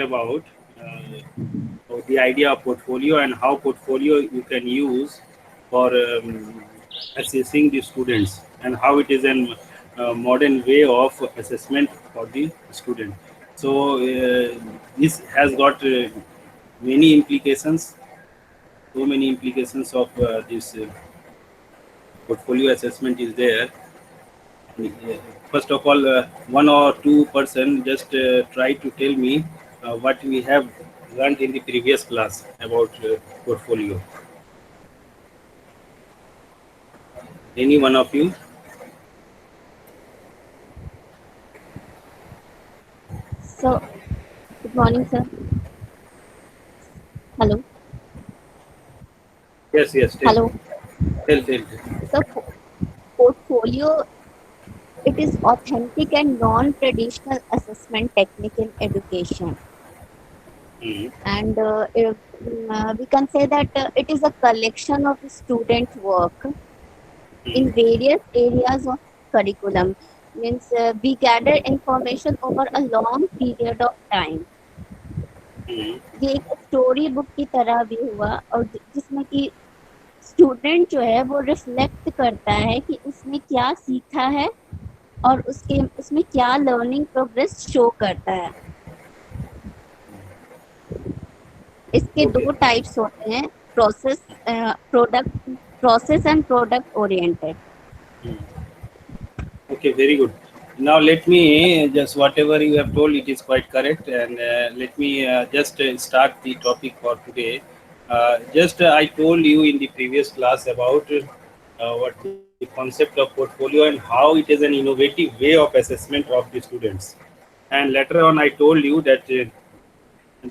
about the idea of portfolio and how portfolio you can use for assessing the students, and how it is an modern way of assessment for the student. So this has got many implications, so many implications of this portfolio assessment is there. First of all, one or two person just try to tell me what we have learned in the previous class about portfolio. Any one of you? So, good morning, sir. Hello. Yes, yes. Tell, Hello. tell, tell. Tell. So, portfolio, it is authentic and non-traditional assessment technique in education. Mm, And we can say that it is a collection of student work in mm, various areas of curriculum. Means we gather information over a long period of time. mm. ये एक story book की तरह भी हुआ, और जिसमें कि student जो है वो रिफ्लेक्ट करता है कि उसने क्या सीखा है और उसके उसमें क्या लर्निंग प्रोग्रेस शो करता है। इसके Okay. दो टाइप्स होते हैं, process product process and product oriented. Mm. Okay, very good. Now let me just whatever you have told, it is quite correct, and let me just start the topic for today. Just I told you in the previous class about what the concept of portfolio and how it is an innovative way of assessment of the students. And later on, I told you that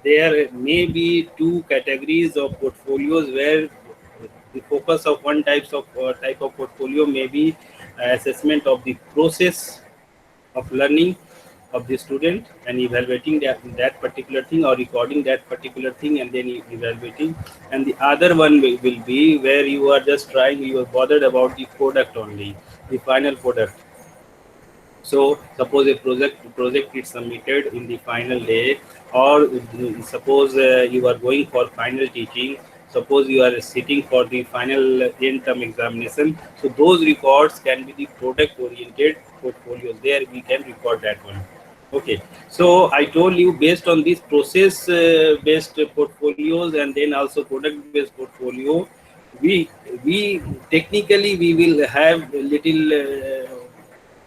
there may be two categories of portfolios where the focus of one type of portfolio may be assessment of the process of learning of the student and evaluating that particular thing, or recording that particular thing and then evaluating. And the other one will be where you are just trying, you are bothered about the product only, the final product. So suppose a project is submitted in the final day, or suppose you are going for final teaching. Suppose you are sitting for the final end term examination. So those records can be the product oriented portfolios. There we can record that one. Okay. So I told you, based on these process based portfolios and then also product based portfolio, we we technically we will have a little.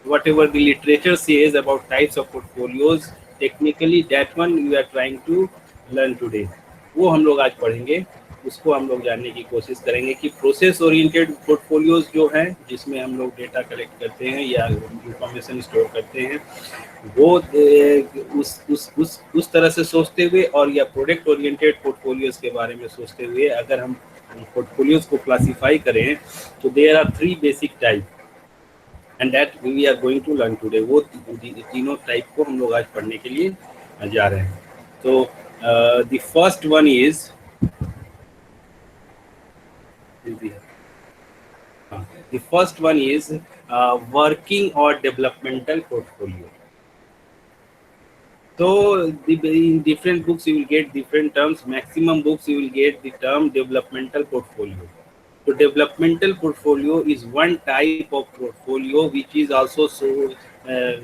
Whatever the literature says about types of portfolios, technically that one we are trying to learn today. वो हम लोग आज पढ़ेंगे, उसको हम लोग जानने की कोशिश करेंगे कि प्रोसेस ओरिएंटेड पोर्टफोलियोज जो हैं, जिसमें हम लोग डेटा कलेक्ट करते हैं या इंफॉर्मेशन स्टोर करते हैं, वो उस तरह से सोचते हुए, और या प्रोडक्ट ओरिएंटेड पोर्टफोलियोज के बारे में सोचते हुए अगर हम पोर्टफोलियोज को क्लासीफाई करें, तो there are three basic type, and that we are going to learn today. वो तीनों टाइप को हम लोग आज पढ़ने के लिए जा रहे हैं। तो the first one is the first one is working और developmental portfolio. So in different books you will get different terms. Maximum books you will get the term developmental portfolio. So developmental portfolio is one type of portfolio which is also uh,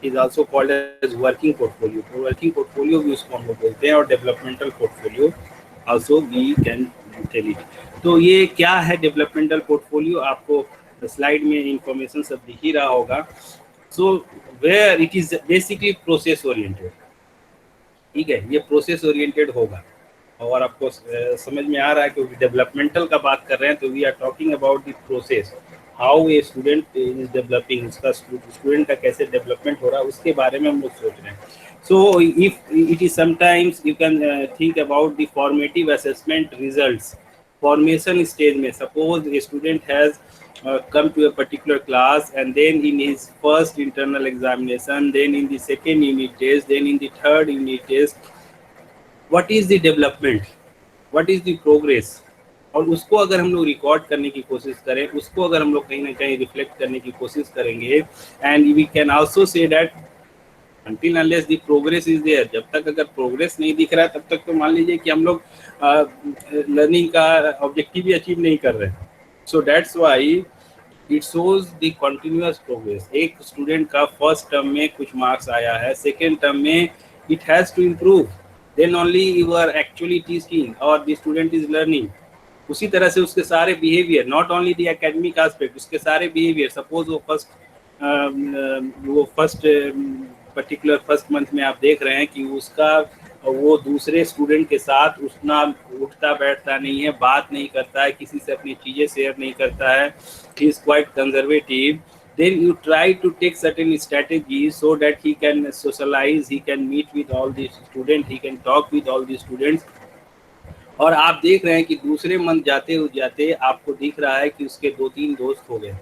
is also called as working portfolio. तो working portfolio भी उसको हम लोग बोलते हैं, और developmental portfolio also we can tell it. तो ये क्या है developmental portfolio? आपको स्लाइड में इंफॉर्मेशन सब दिख ही रहा होगा। So where it is basically process oriented. ठीक है, ये प्रोसेस ओरिएंटेड होगा। और आपको समझ में आ रहा है, क्योंकि डेवलपमेंटल का बात कर रहे हैं, तो we are talking about the process, how a student is developing, उसका स्टूडेंट का कैसे डेवलपमेंट हो रहा है, उसके बारे में हम लोग सोच रहे हैं। So if it is sometimes you can think about the formative assessment results. Formation stage में suppose a student has come to a particular class, and then in his first internal examination, then in the second unit test, then in the third unit test, what is the development, what is the progress, और उसको अगर हम लोग record करने की कोशिश करें, उसको अगर हम लोग कहीं ना कहीं रिफ्लेक्ट करने की कोशिश करेंगे, and we can also say that until unless the progress is there, जब तक अगर प्रोग्रेस नहीं दिख रहा है तब तक तो मान लीजिए कि हम लोग लर्निंग का ऑब्जेक्टिव भी अचीव नहीं कर रहे हैं. So that's why it shows the continuous progress. एक स्टूडेंट का फर्स्ट टर्म में कुछ मार्क्स आया है, सेकेंड टर्म में it has to improve, then only you are actually teaching और द स्टूडेंट इज लर्निंग. उसी तरह से उसके सारे behaviour, not only the academic aspect, उसके सारे बिहेवियर, सपोज वो फर्स्ट पर्टिकुलर फर्स्ट मंथ में आप देख रहे हैं कि उसका वो दूसरे स्टूडेंट के साथ उतना उठता बैठता नहीं है, बात नहीं करता है, किसी से अपनी चीज़ें शेयर नहीं करता है, he is quite conservative. Then you try to take certain strategies so that he can socialize, he can meet with all the students, he can talk with all the students. और आप देख रहे हैं कि दूसरे मंथ जाते जाते आपको दिख रहा है कि उसके 2-3 दोस्त हो गए,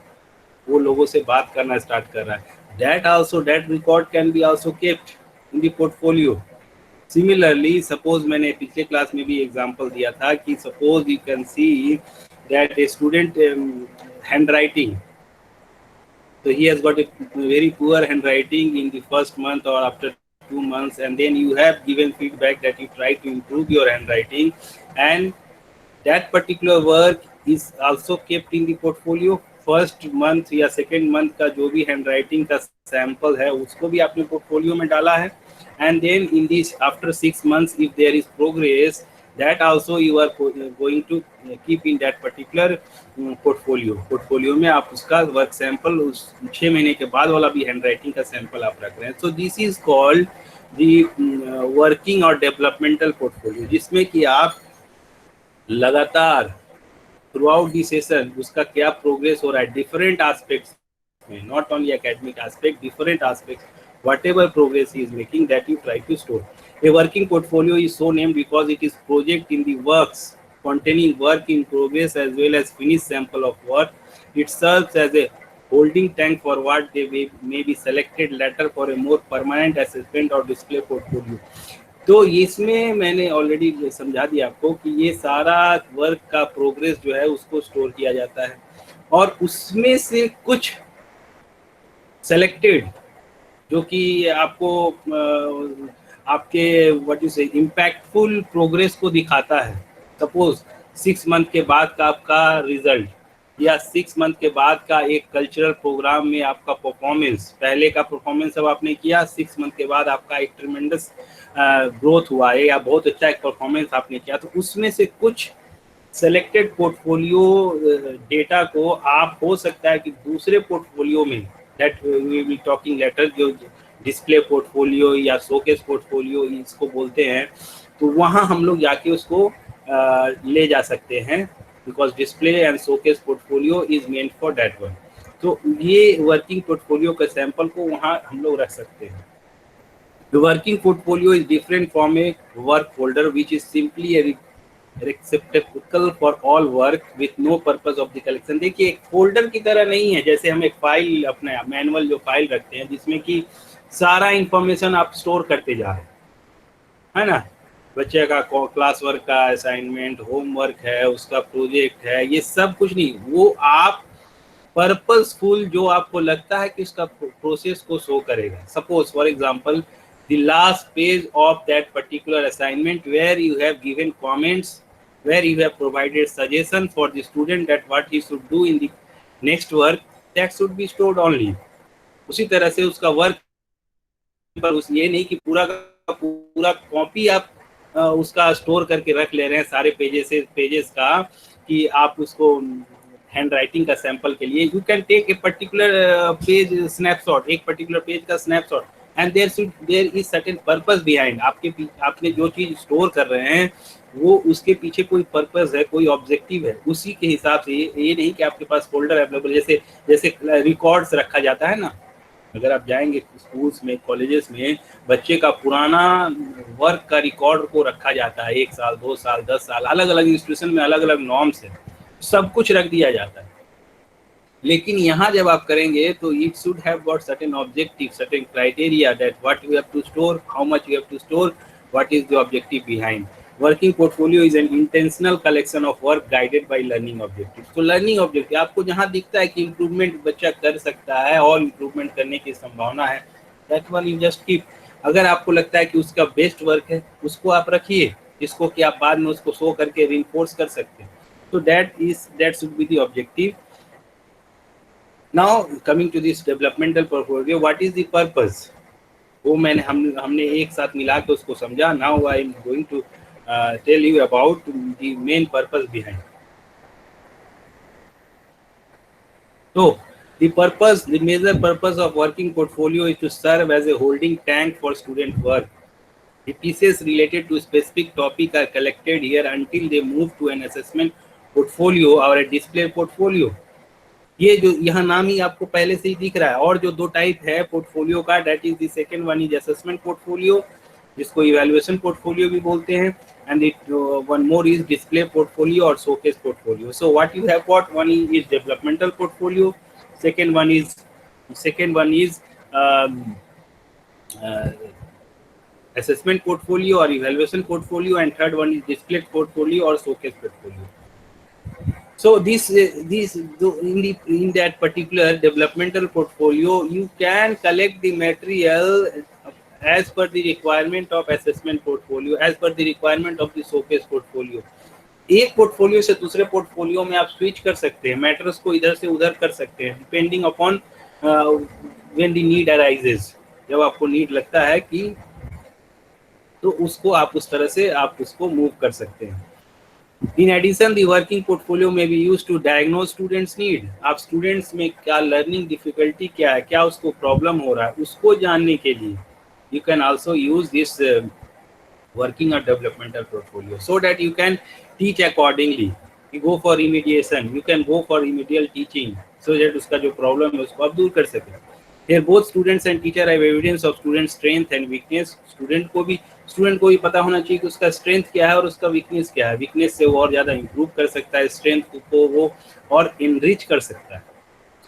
वो लोगों से बात करना स्टार्ट कर रहा है. that record can be also kept in the portfolio. Similarly, suppose मैंने पिछले क्लास में भी एग्जांपल दिया था कि suppose you can see that a student handwriting, so he has got a very poor handwriting in the first month or after 2 months, and then you have given feedback that you try to improve your handwriting, and that particular work is also kept in the portfolio. First month या second month का जो भी handwriting का sample है उसको भी आपने portfolio में डाला है. And then in this after 6 months if there is progress, that also you are going to keep in that particular portfolio में आप उसका वर्क सैंपल उस 6 महीने के बाद वाला भी हैंडराइटिंग का सैंपल आप रख रहे हैं. So this is called the working और डेवलपमेंटल पोर्टफोलियो, जिसमें कि आप लगातार थ्रू आउट दी सेशन उसका क्या प्रोग्रेस हो रहा है डिफरेंट एस्पेक्ट्स में, not only academic aspect, different aspects, whatever progress he is making, that you try to store. A working portfolio is so named because it is project in the works containing work in progress as well as finished sample of work. It serves as a holding tank for what they may be selected later for a more permanent assessment or display portfolio. तो इसमें मैंने already समझा दिया आपको कि ये सारा work का प्रोग्रेस जो है उसको स्टोर किया जाता है, और उसमें से कुछ सेलेक्टेड जो कि आपको आपके व्हाट यू से इम्पैक्टफुल प्रोग्रेस को दिखाता है. सपोज 6 मंथ के बाद का आपका रिजल्ट या 6 मंथ के बाद का एक कल्चरल प्रोग्राम में आपका परफॉर्मेंस, पहले का परफॉर्मेंस अब आपने किया, 6 मंथ के बाद आपका एक ट्रिमेंडस ग्रोथ हुआ है या बहुत अच्छा एक परफॉर्मेंस आपने किया, तो उसमें से कुछ सेलेक्टेड पोर्टफोलियो डेटा को आप हो सकता है कि दूसरे पोर्टफोलियो में, that we will talking later, जो डिस्प्ले पोर्टफोलियो या शोकेस पोर्टफोलियो इसको बोलते हैं, तो वहाँ हम लोग जाके उसको ले जा सकते हैं, because display and showcase portfolio is meant for that one. तो ये वर्किंग पोर्टफोलियो का सैंपल को वहाँ हम लोग रख सकते हैं. The working portfolio is different from a work folder, which is simply a receptacle for all work with no purpose of the collection. देखिए, एक फोल्डर की तरह नहीं है जैसे हम एक फाइल, अपने मैनुअल जो फाइल रखते हैं जिसमें कि सारा इंफॉर्मेशन आप स्टोर करते जा रहे हैं, है ना. बच्चे का क्लास वर्क का असाइनमेंट, होमवर्क है, उसका प्रोजेक्ट है, ये सब कुछ नहीं, वो आप पर्पसफुल जो आपको लगता है कि उसका प्रोसेस को शो करेगा. Suppose for example the last page of that particular assignment where you have given comments, where you have provided suggestion for the student that what he should do in the next work, that should be stored only. उसी तरह से उसका work पर उस ये नहीं कि पूरा का पूरा कॉपी आप उसका स्टोर करके रख ले रहे हैं सारे पेजेस का, कि आप उसको हैंड राइटिंग का सैंपल के लिए, you can take a particular page snapshot, एक पर्टिकुलर पेज का snapshot, and there is certain purpose behind. आपने जो चीज स्टोर कर रहे हैं वो उसके पीछे कोई पर्पस है, कोई ऑब्जेक्टिव है, उसी के हिसाब से. ये नहीं कि आपके पास फोल्डर अवेलेबल, जैसे रिकॉर्ड्स रखा जाता है ना. अगर आप जाएंगे स्कूल्स में, कॉलेजेस में, बच्चे का पुराना वर्क का रिकॉर्ड को रखा जाता है, 1 साल 2 साल 10 साल, अलग अलग इंस्टीट्यूशन में अलग अलग नॉर्म्स है, सब कुछ रख दिया जाता है. लेकिन यहाँ जब आप करेंगे तो it should have got certain objective, certain criteria, that what you have to store, how much you have to store, what is the objective behind. Working portfolio is an intentional collection of work guided by learning objective. तो learning objective आपको जहाँ दिखता है कि improvement बच्चा कर सकता है और इम्प्रूवमेंट करने की संभावना है, that one you just keep. अगर आपको लगता है कि उसका बेस्ट वर्क है, उसको आप रखिए, जिसको कि आप बाद में उसको शो करके रिइंफोर्स कर सकते हैं। तो that should be the objective. Now coming to this developmental portfolio, what is the purpose, वो हमने एक साथ मिला के उसको समझा। Now I am going to tell you about the main purpose behind. तो the major purpose of working portfolio is to serve as a holding tank for student work. The pieces related to specific topic are collected here until they move to an assessment portfolio or a display portfolio. ये जो यहाँ नाम ही आपको पहले से ही दिख रहा है। और जो दो टाइप है पोर्टफोलियो का, that is the second one is assessment portfolio, जिसको इवैल्यूएशन पोर्टफोलियो भी बोलते हैं, and it one more is display portfolio और showcase portfolio. So what you have got, one is developmental portfolio, second one is assessment portfolio or evaluation portfolio, and third one is display portfolio or showcase portfolio. So in that particular developmental portfolio, you can collect the material as per the requirement of assessment portfolio, as per the requirement of the showcase portfolio. एक portfolio से दूसरे portfolio में आप switch कर सकते हैं, matters को इधर से उधर कर सकते हैं, depending upon when the need arises. जब आपको नीड लगता है कि, तो उसको आप उस तरह से आप उसको मूव कर सकते हैं। In addition the working portfolio में be used to diagnose students need. आप स्टूडेंट्स में क्या लर्निंग डिफिकल्टी क्या है, क्या उसको प्रॉब्लम हो रहा है, उसको जानने के लिए you can also use this working a developmental portfolio, so that you can teach accordingly. You go for remediation, you can go for remedial teaching, so that उसका जो problem है उसको आप दूर कर सकें। Here both students and teacher have evidence of student strength and weakness. Student को भी पता होना चाहिए कि उसका स्ट्रेंथ क्या है और उसका वीकनेस क्या है। वीकनेस से वो और ज़्यादा इम्प्रूव कर सकता है, स्ट्रेंथ को वो और इनरिच कर सकता है।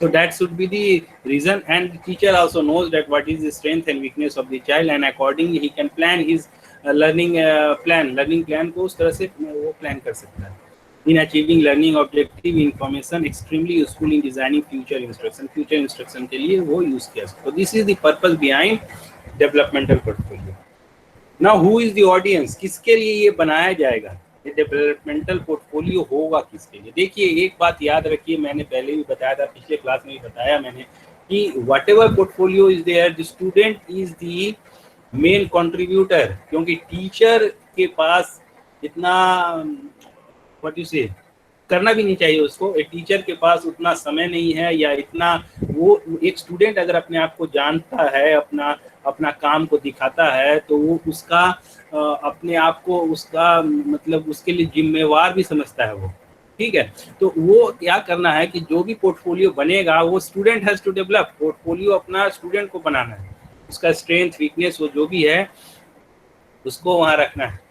So that should be the reason, and the teacher also knows that what is the strength and weakness of the child, and accordingly he can plan his learning plan को उस तरह से वो plan कर सकता है। In achieving learning objective, information extremely useful in designing future instruction के लिए वो use किया। So this is the purpose behind developmental portfolio. Now who is the audience, किसके लिए ये बनाया जाएगा, ये डेवलपमेंटल पोर्टफोलियो होगा किसके लिए। देखिए एक बात याद रखिए, मैंने पहले भी बताया था, पिछले क्लास में भी बताया मैंने, कि whatever portfolio is there, the student is the main contributor. क्योंकि टीचर के पास इतना व्हाट यू से करना भी नहीं चाहिए उसको, एक टीचर के पास उतना समय नहीं है, या इतना वो एक स्टूडेंट अगर अपने आप को जानता है, अपना काम को दिखाता है, तो वो उसका अपने आप को उसका मतलब उसके लिए जिम्मेवार भी समझता है वो। ठीक है, तो वो क्या करना है कि जो भी पोर्टफोलियो बनेगा वो student has to develop. Portfolio अपना स्टूडेंट को बनाना है, उसका स्ट्रेंथ वीकनेस वो जो भी है उसको वहां रखना है।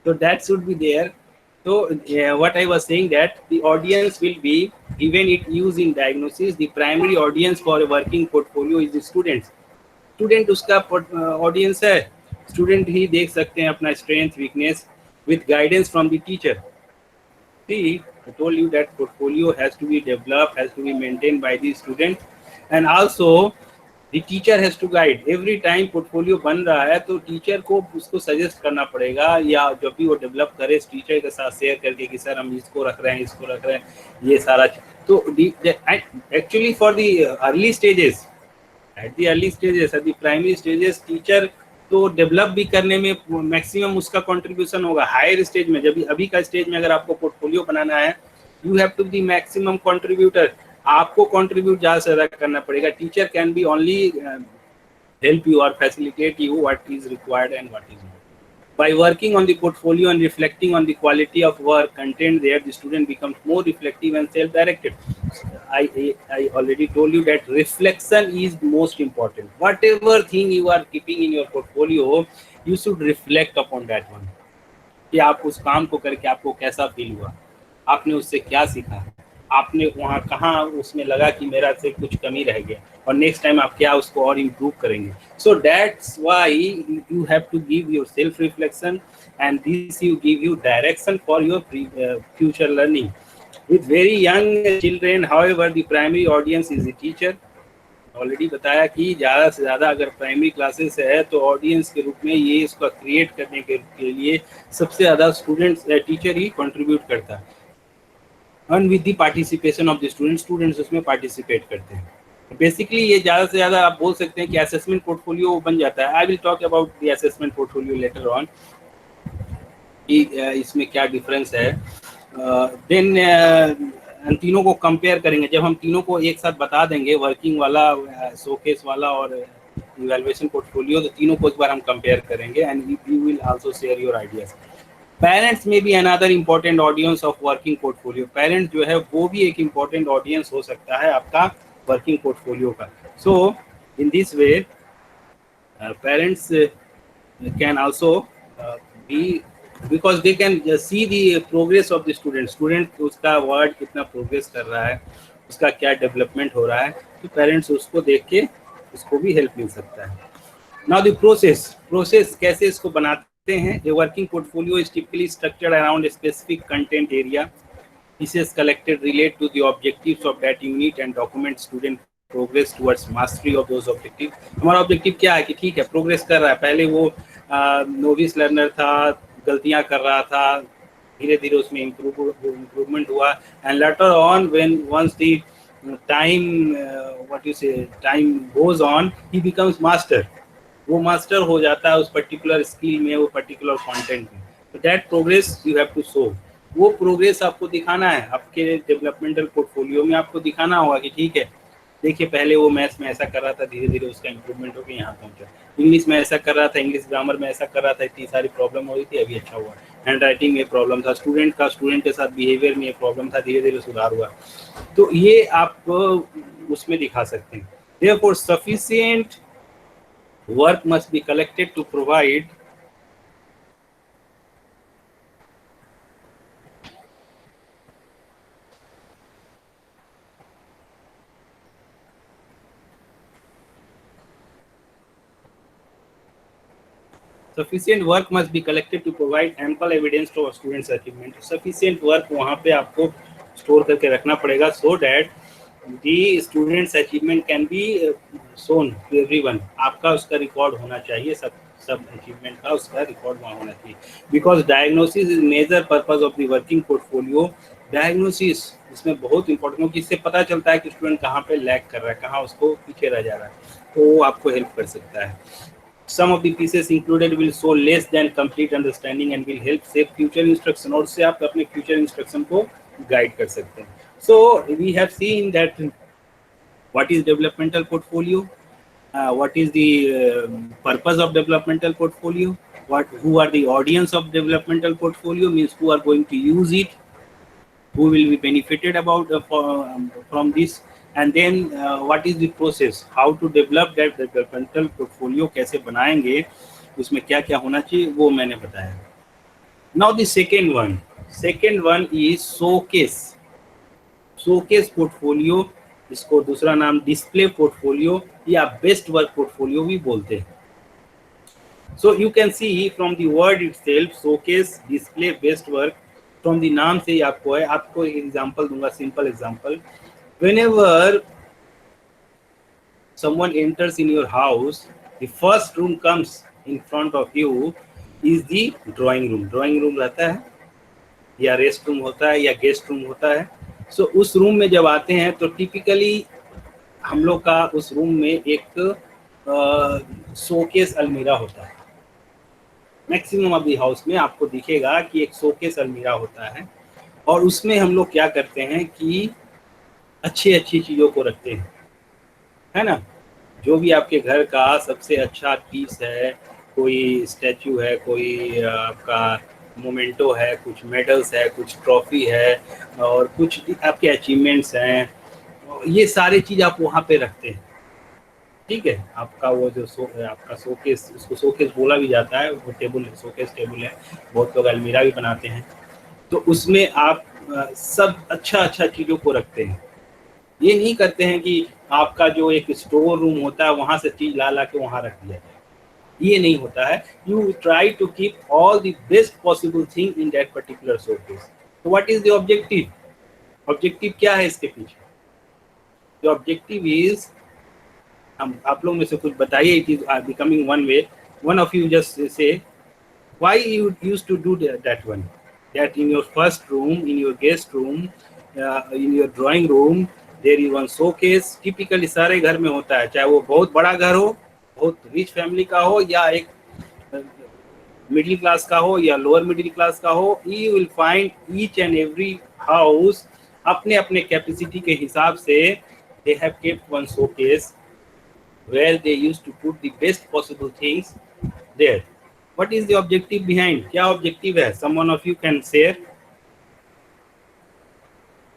So that should be there. So what I was saying, that the audience will be given it use in diagnosis. The primary audience for a working portfolio is the students. Student उसका audience है, student ही देख सकते हैं अपना strength weakness with guidance from the teacher. See, I told you that portfolio has to be developed, has to be maintained by the student, and also the teacher has to guide. Every time portfolio बन रहा है तो teacher को उसको suggest करना पड़ेगा, या जब भी वो डेवलप करे टीचर के साथ शेयर करके कि सर हम इसको रख रहे हैं, ये सारा। तो actually for the early stages, at the primary stages teacher तो डेवलप भी करने में मैक्सिमम उसका कंट्रीब्यूशन होगा। हायर स्टेज में, जब अभी का स्टेज में अगर आपको पोर्टफोलियो बनाना है, you have to be maximum contributor. आपको कंट्रीब्यूट ज़्यादा से ज़्यादा करना पड़ेगा। Teacher can be only help you और facilitate you what is required and what is not. By working on the portfolio and reflecting on the quality of work contained there, the student becomes more reflective and self-directed. I already told you that reflection is most important. Whatever thing you are keeping in your portfolio, you should reflect upon that one. कि आप उस काम को करके आपको कैसा feel हुआ, आपने उससे क्या सीखा, आपने वहाँ कहाँ उसमें लगा कि मेरा से कुछ कमी रह गया, और नेक्स्ट टाइम आप क्या उसको और इम्प्रूव करेंगे। So that's why you have to give your self reflection, and this you give you direction for your future learning. with very young children. However, the primary audience is the teacher. Already बताया कि ज़्यादा से ज़्यादा अगर primary classes है तो audience के रूप में ये इसको क्रिएट करने के लिए सबसे ज़्यादा स्टूडेंट्स टीचर ही कंट्रीब्यूट करता है, and with the participation of the students उसमें पार्टिसिपेट करते हैं। बेसिकली ये ज़्यादा से ज़्यादा आप बोल सकते हैं कि असेसमेंट पोर्टफोलियो बन जाता है। I will talk about the assessment portfolio later on कि इसमें क्या डिफरेंस है। देन हम तीनों को कंपेयर करेंगे। जब हम तीनों को एक साथ बता देंगे, वर्किंग वाला, शोकेस वाला और इवैल्यूएशन पोर्टफोलियो, तो तीनों को एक बार हम कंपेयर करेंगे and you will also share your ideas. Parents में भी another important audience of working portfolio. Parents जो है वो भी एक इम्पोर्टेंट ऑडियंस हो सकता है आपका वर्किंग पोर्टफोलियो का। So in this way parents can also be, because they can see the progress of the student उसका वर्ड कितना प्रोग्रेस कर रहा है, उसका क्या डेवलपमेंट हो रहा है, तो पेरेंट्स उसको देख के उसको भी हेल्प मिल सकता है। नाउ द प्रोसेस कैसे इसको बनाते हैं। A working portfolio is typically structured around a specific content area. Pieces collected relate to the objectives of that unit and document student progress towards mastery of those objective. हमारा objective क्या है कि ठीक है प्रोग्रेस कर रहा है, पहले वो नोविस लर्नर था, गलतियां कर रहा था, धीरे धीरे उसमें इम्प्रूवमेंट हुआ, and later on when once the time goes on he becomes master. वो मास्टर हो जाता है उस पर्टिकुलर स्किल में, वो पर्टिकुलर कंटेंट में। तो that progress you have to show. वो प्रोग्रेस आपको दिखाना है आपके डेवलपमेंटल पोर्टफोलियो में। आपको दिखाना होगा कि ठीक है देखिए पहले वो मैथ्स में ऐसा कर रहा था, धीरे धीरे उसका इम्प्रूवमेंट होकर यहाँ पहुंचा। इंग्लिश में ऐसा कर रहा था, इंग्लिश ग्रामर में ऐसा कर रहा था, इतनी सारी प्रॉब्लम हो रही थी, अभी अच्छा हुआ। हैंड राइटिंग में प्रॉब्लम था, स्टूडेंट के साथ बिहेवियर में प्रॉब्लम था, धीरे धीरे सुधार हुआ। तो ये आप उसमें दिखा सकते हैं। Therefore, sufficient work must be collected to provide ample evidence to our students' achievement. Sufficient work वहाँ पे आपको स्टोर करके रखना पड़ेगा so that the students' achievement can be shown to everyone. आपका उसका रिकॉर्ड होना चाहिए, सब अचीवमेंट का उसका रिकॉर्ड वहाँ होना चाहिए। Because diagnosis is major purpose of the working portfolio. Diagnosis इसमें बहुत इंपॉर्टेंट हो कि इससे पता चलता है कि स्टूडेंट कहाँ पे लैग कर रहा है, कहाँ उसको पीछे रह जा रहा है, तो वो आपको हेल्प कर सकता है। Some of the pieces included will show less than complete understanding and will help shape future instruction, और उससे आप अपने future instruction को guide कर सकते हैं। So we have seen that what is developmental portfolio, what is the purpose of developmental portfolio, who are the audience of developmental portfolio, means who are going to use it, who will be benefited about from this, and then what is the process, how to develop that developmental portfolio, कैसे बनाएंगे, उसमें क्या क्या होना चाहिए, वो मैंने बताया। Now the second one is showcase portfolio, इसको दूसरा नाम डिस्प्ले पोर्टफोलियो या बेस्ट वर्क पोर्टफोलियो भी बोलते हैं। So you can see from the word itself, showcase, display, best work, from the नाम से ही आपको है। आपको एक एग्जांपल दूंगा, simple example. Whenever someone enters in your house, the first room comes in front of you is the drawing room. Drawing room रहता है या रेस्ट रूम होता है या गेस्ट रूम होता है। सो उस रूम में जब आते हैं तो टिपिकली हम लोग का उस रूम में एक शोकेस अलमीरा होता है। मैक्सिमम ऑफ द हाउस में आपको दिखेगा कि एक शोकेस अलमीरा होता है, और उसमें हम लोग क्या करते हैं कि अच्छी चीज़ों को रखते हैं, है ना। जो भी आपके घर का सबसे अच्छा पीस है, कोई स्टैचू है, कोई आपका मोमेंटो है, कुछ मेडल्स है, कुछ ट्रॉफी है, और कुछ आपके अचीवमेंट्स हैं, ये सारी चीज़ आप वहाँ पे रखते हैं। ठीक है, आपका वो जो आपका शोकेस, उसको शोकेस बोला भी जाता है, वो टेबल है, शोकेस टेबल है, बहुत लोग अलमीरा भी बनाते हैं। तो उसमें आप सब अच्छा चीज़ों को रखते हैं। ये नहीं करते हैं कि आपका जो एक स्टोर रूम होता है वहाँ से चीज़ ला के वहाँ रख दिया जाए, ये नहीं होता है। You try to keep all the best possible thing in that particular showcase. तो what is the objective? Objective क्या है इसके पीछे? जो ऑब्जेक्टिव इज, हम आप लोग में से कुछ बताइए, it is becoming one way, one of you just say why you used to do that one, that in your first room, in your guest room, in your drawing room, there is one showcase. Typically सारे घर में होता है, चाहे वो बहुत बड़ा घर हो, बहुत रिच फैमिली का हो, या एक मिडिल क्लास का हो, या लोअर मिडिल क्लास का हो, you will find each and every house अपने अपने कैपेसिटी के हिसाब से they have kept one showcase where they used to put the best possible things there. What is the objective behind? क्या objective है? Someone of you can share.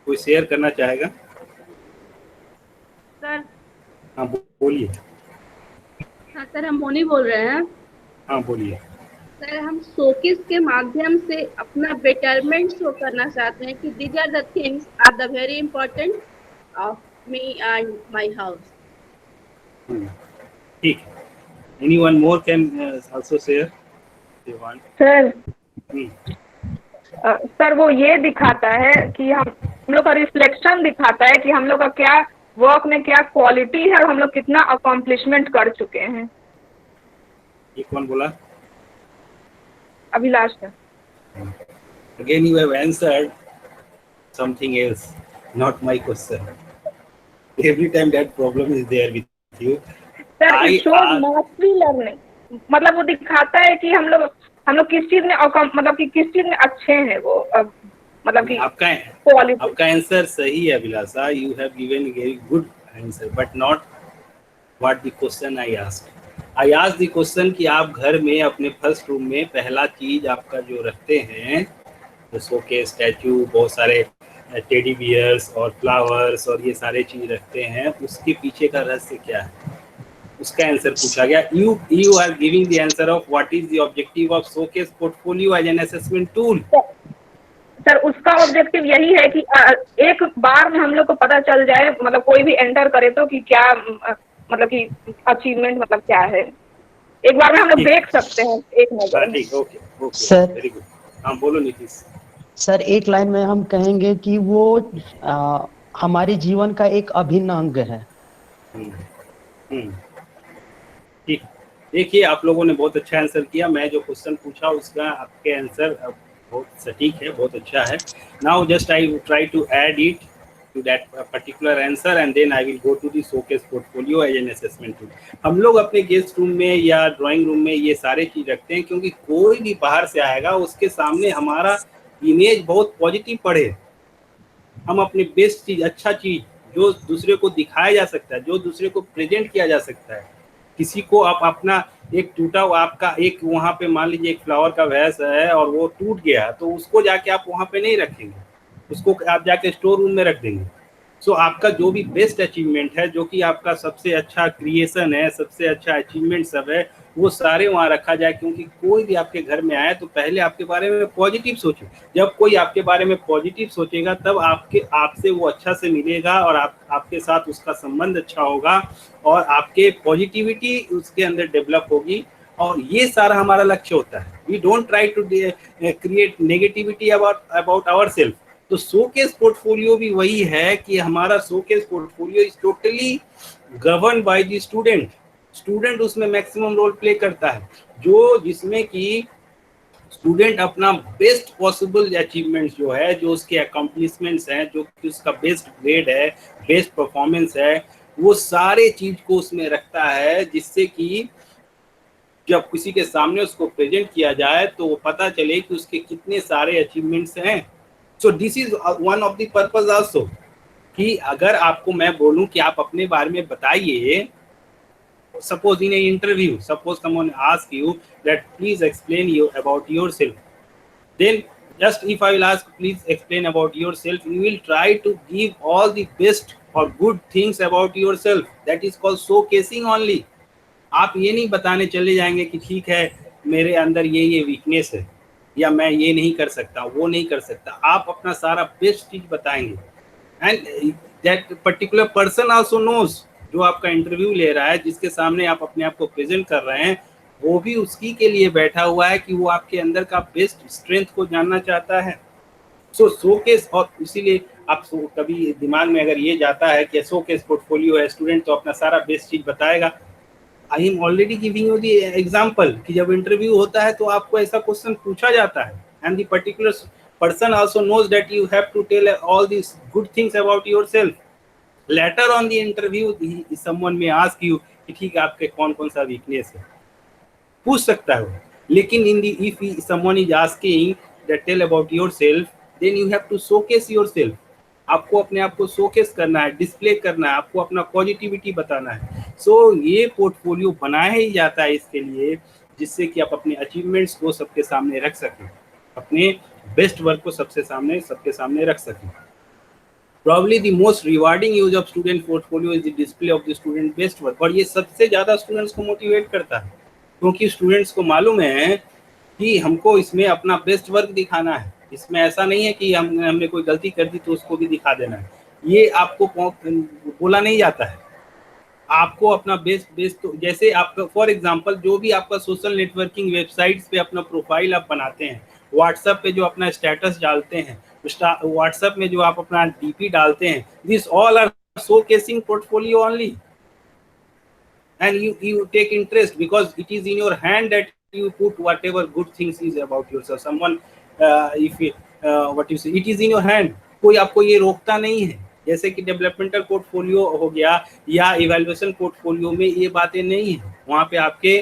कोई share करना चाहेगा? सर। हाँ बोलिए। हाँ सर, हम मोनी बोल रहे हैं। हाँ बोलिए। सर, हम शोकेस के माध्यम से अपना बेटरमेंट शो करना चाहते हैं कि these are the things are the very important of me and my house. ठीक। Anyone more can also share if they want. Sir sir वो ये दिखाता है कि हम लोग का रिफ्लेक्शन दिखाता है कि हम लोग का क्या वर्क में क्या क्वालिटी है और हम लोग कितना अकॉम्प्लिशमेंट कर चुके हैं। ये कौन बोला? Abhilash sir. Again you have answered something else, not my question. Every time that problem is there with you. Sir it shows mastery learning, मतलब वो दिखाता है कि हम लोग किस चीज में मतलब कि किस चीज में अच्छे हैं वो, मतलब कि आपका आंसर सही है Abhilasha, you have given very good answer, but not what the question I asked the question कि आप घर में अपने फर्स्ट रूम में पहला चीज आपका जो रखते हैं, तो शोकेस, स्टैचू, बहुत सारे टेडी बियर्स और फ्लावर्स और ये सारे चीज रखते हैं, उसके पीछे का रहस्य क्या है, उसका आंसर पूछा गया। You are giving the answer of what is the objective of showcase portfolio as an assessment tool. Sir उसका ऑब्जेक्टिव यही है कि एक बार में हम लोग को पता चल जाए, मतलब कोई भी एंटर करे तो कि क्या मतलब कि अचीवमेंट मतलब क्या है, एक बार में हम लोग देख सकते हैं एक नजर। ठीक, ओके सर वेरी गुड। हाँ बोलो नीतीश। सर एक लाइन में हम कहेंगे कि वो हमारे जीवन का एक अभिन्न अंग है। ठीक, देखिए आप लोगों ने बहुत अच्छा आंसर किया। मैं जो क्वेश्चन पूछा उसका आपके आंसर बहुत सटीक है, बहुत अच्छा है। Now just I try to add it to that particular answer and then I will go to the showcase portfolio as an assessment tool. हम लोग अपने गेस्ट रूम में या ड्राइंग रूम में ये सारे चीज रखते हैं क्योंकि कोई भी बाहर से आएगा उसके सामने हमारा इमेज बहुत पॉजिटिव पड़े, हम अपनी बेस्ट चीज, अच्छा चीज जो दूसरे को दिखाया जा सकता है, जो दूसरे को प्रेजेंट किया जा सकता है। किसी को आप अपना एक टूटा हुआ आपका एक वहाँ पे मान लीजिए एक फ्लावर का वैस है और वो टूट गया, तो उसको जाके आप वहाँ पे नहीं रखेंगे, उसको आप जाके स्टोर रूम में रख देंगे। सो आपका जो भी बेस्ट अचीवमेंट है, जो कि आपका सबसे अच्छा क्रिएशन है, सबसे अच्छा अचीवमेंट सब है, वो सारे वहाँ रखा जाए। क्योंकि कोई भी आपके घर में आए तो पहले आपके बारे में पॉजिटिव सोचे। जब कोई आपके बारे में पॉजिटिव सोचेगा तब आपसे वो अच्छा से मिलेगा और आपके साथ उसका संबंध अच्छा होगा और आपके पॉजिटिविटी उसके अंदर डेवलप होगी। और ये सारा हमारा लक्ष्य होता है। We don't try to create negativity about ourself. तो शोकेस पोर्टफोलियो भी वही है कि हमारा showcase portfolio is totally govern by the student उसमें मैक्सिमम रोल प्ले करता है, जिसमें कि स्टूडेंट अपना बेस्ट पॉसिबल अचीवमेंट्स जो है, जो उसके अकम्प्लिशमेंट्स हैं, जो कि उसका बेस्ट ग्रेड है, बेस्ट परफॉर्मेंस है, वो सारे चीज को उसमें रखता है, जिससे कि जब किसी के सामने उसको प्रेजेंट किया जाए तो वो पता चले कि उसके कितने सारे अचीवमेंट्स हैं। So this is one of the purpose also कि अगर आपको मैं बोलूं कि आप अपने बारे में बताइए, suppose in an interview, suppose someone asks you that please explain about yourself, then just if I will ask please explain about yourself, you will try to give all the best or good things about yourself. That is called showcasing only. आप ये नहीं बताने चले जाएंगे कि ठीक है मेरे अंदर ये वीकनेस है या मैं ये नहीं कर सकता, वो नहीं कर सकता। आप अपना सारा बेस्ट चीज बताएंगे and that particular person also knows, जो आपका इंटरव्यू ले रहा है, जिसके सामने आप अपने आप को प्रेजेंट कर रहे हैं, वो भी उसकी के लिए बैठा हुआ है कि वो आपके अंदर का बेस्ट स्ट्रेंथ को जानना चाहता है। सो शोकेस, और इसीलिए आप कभी दिमाग में अगर ये जाता है कि शोकेस पोर्टफोलियो है, स्टूडेंट तो अपना सारा बेस्ट चीज बताएगा। I am already giving you the example कि जब इंटरव्यू होता है तो आपको ऐसा क्वेश्चन पूछा जाता है, and the particular person also knows that you have to tell all this good things about yourself. Later on the interview someone may ask you कि ठीक है आपके कौन कौन सा वीकनेस है, पूछ सकता है वो। लेकिन in the if someone is asking that tell about yourself, then you have to showcase yourself. आपको अपने आप को शोकेस करना है, डिस्प्ले करना है, आपको अपना पॉजिटिविटी बताना है। सो ये पोर्टफोलियो बनाया ही जाता है इसके लिए, जिससे कि आप अपने अचीवमेंट्स को सबके सामने रख सकें, अपने बेस्ट वर्क को सबके सामने रख सकें। Probably the most rewarding use of student portfolio is the display of the student best work, और ये सबसे ज़्यादा स्टूडेंट्स को मोटिवेट करता है, क्योंकि स्टूडेंट्स को मालूम है कि हमको इसमें अपना बेस्ट वर्क दिखाना है। इसमें ऐसा नहीं है कि हमने कोई गलती कर दी तो उसको भी दिखा देना है, ये आपको बोला नहीं जाता है। आपको अपना बेस्ट तो जैसे आपका फॉर एग्जांपल जो भी आपका सोशल नेटवर्किंग वेबसाइट्स पे अपना प्रोफाइल आप बनाते हैं, व्हाट्सएप पे जो अपना स्टेटस डालते हैं, व्हाट्सएप में जो आप अपना डीपी डालते हैं, this all are showcasing portfolio only, and you take interest because it is in your hand that you put whatever good things is about yourself. Someone what you say, it is in your hand, कोई आपको ये रोकता नहीं है। जैसे कि developmental portfolio हो गया या इवैल्यूएशन पोर्टफोलियो में ये बातें नहीं है, वहाँ पे आपके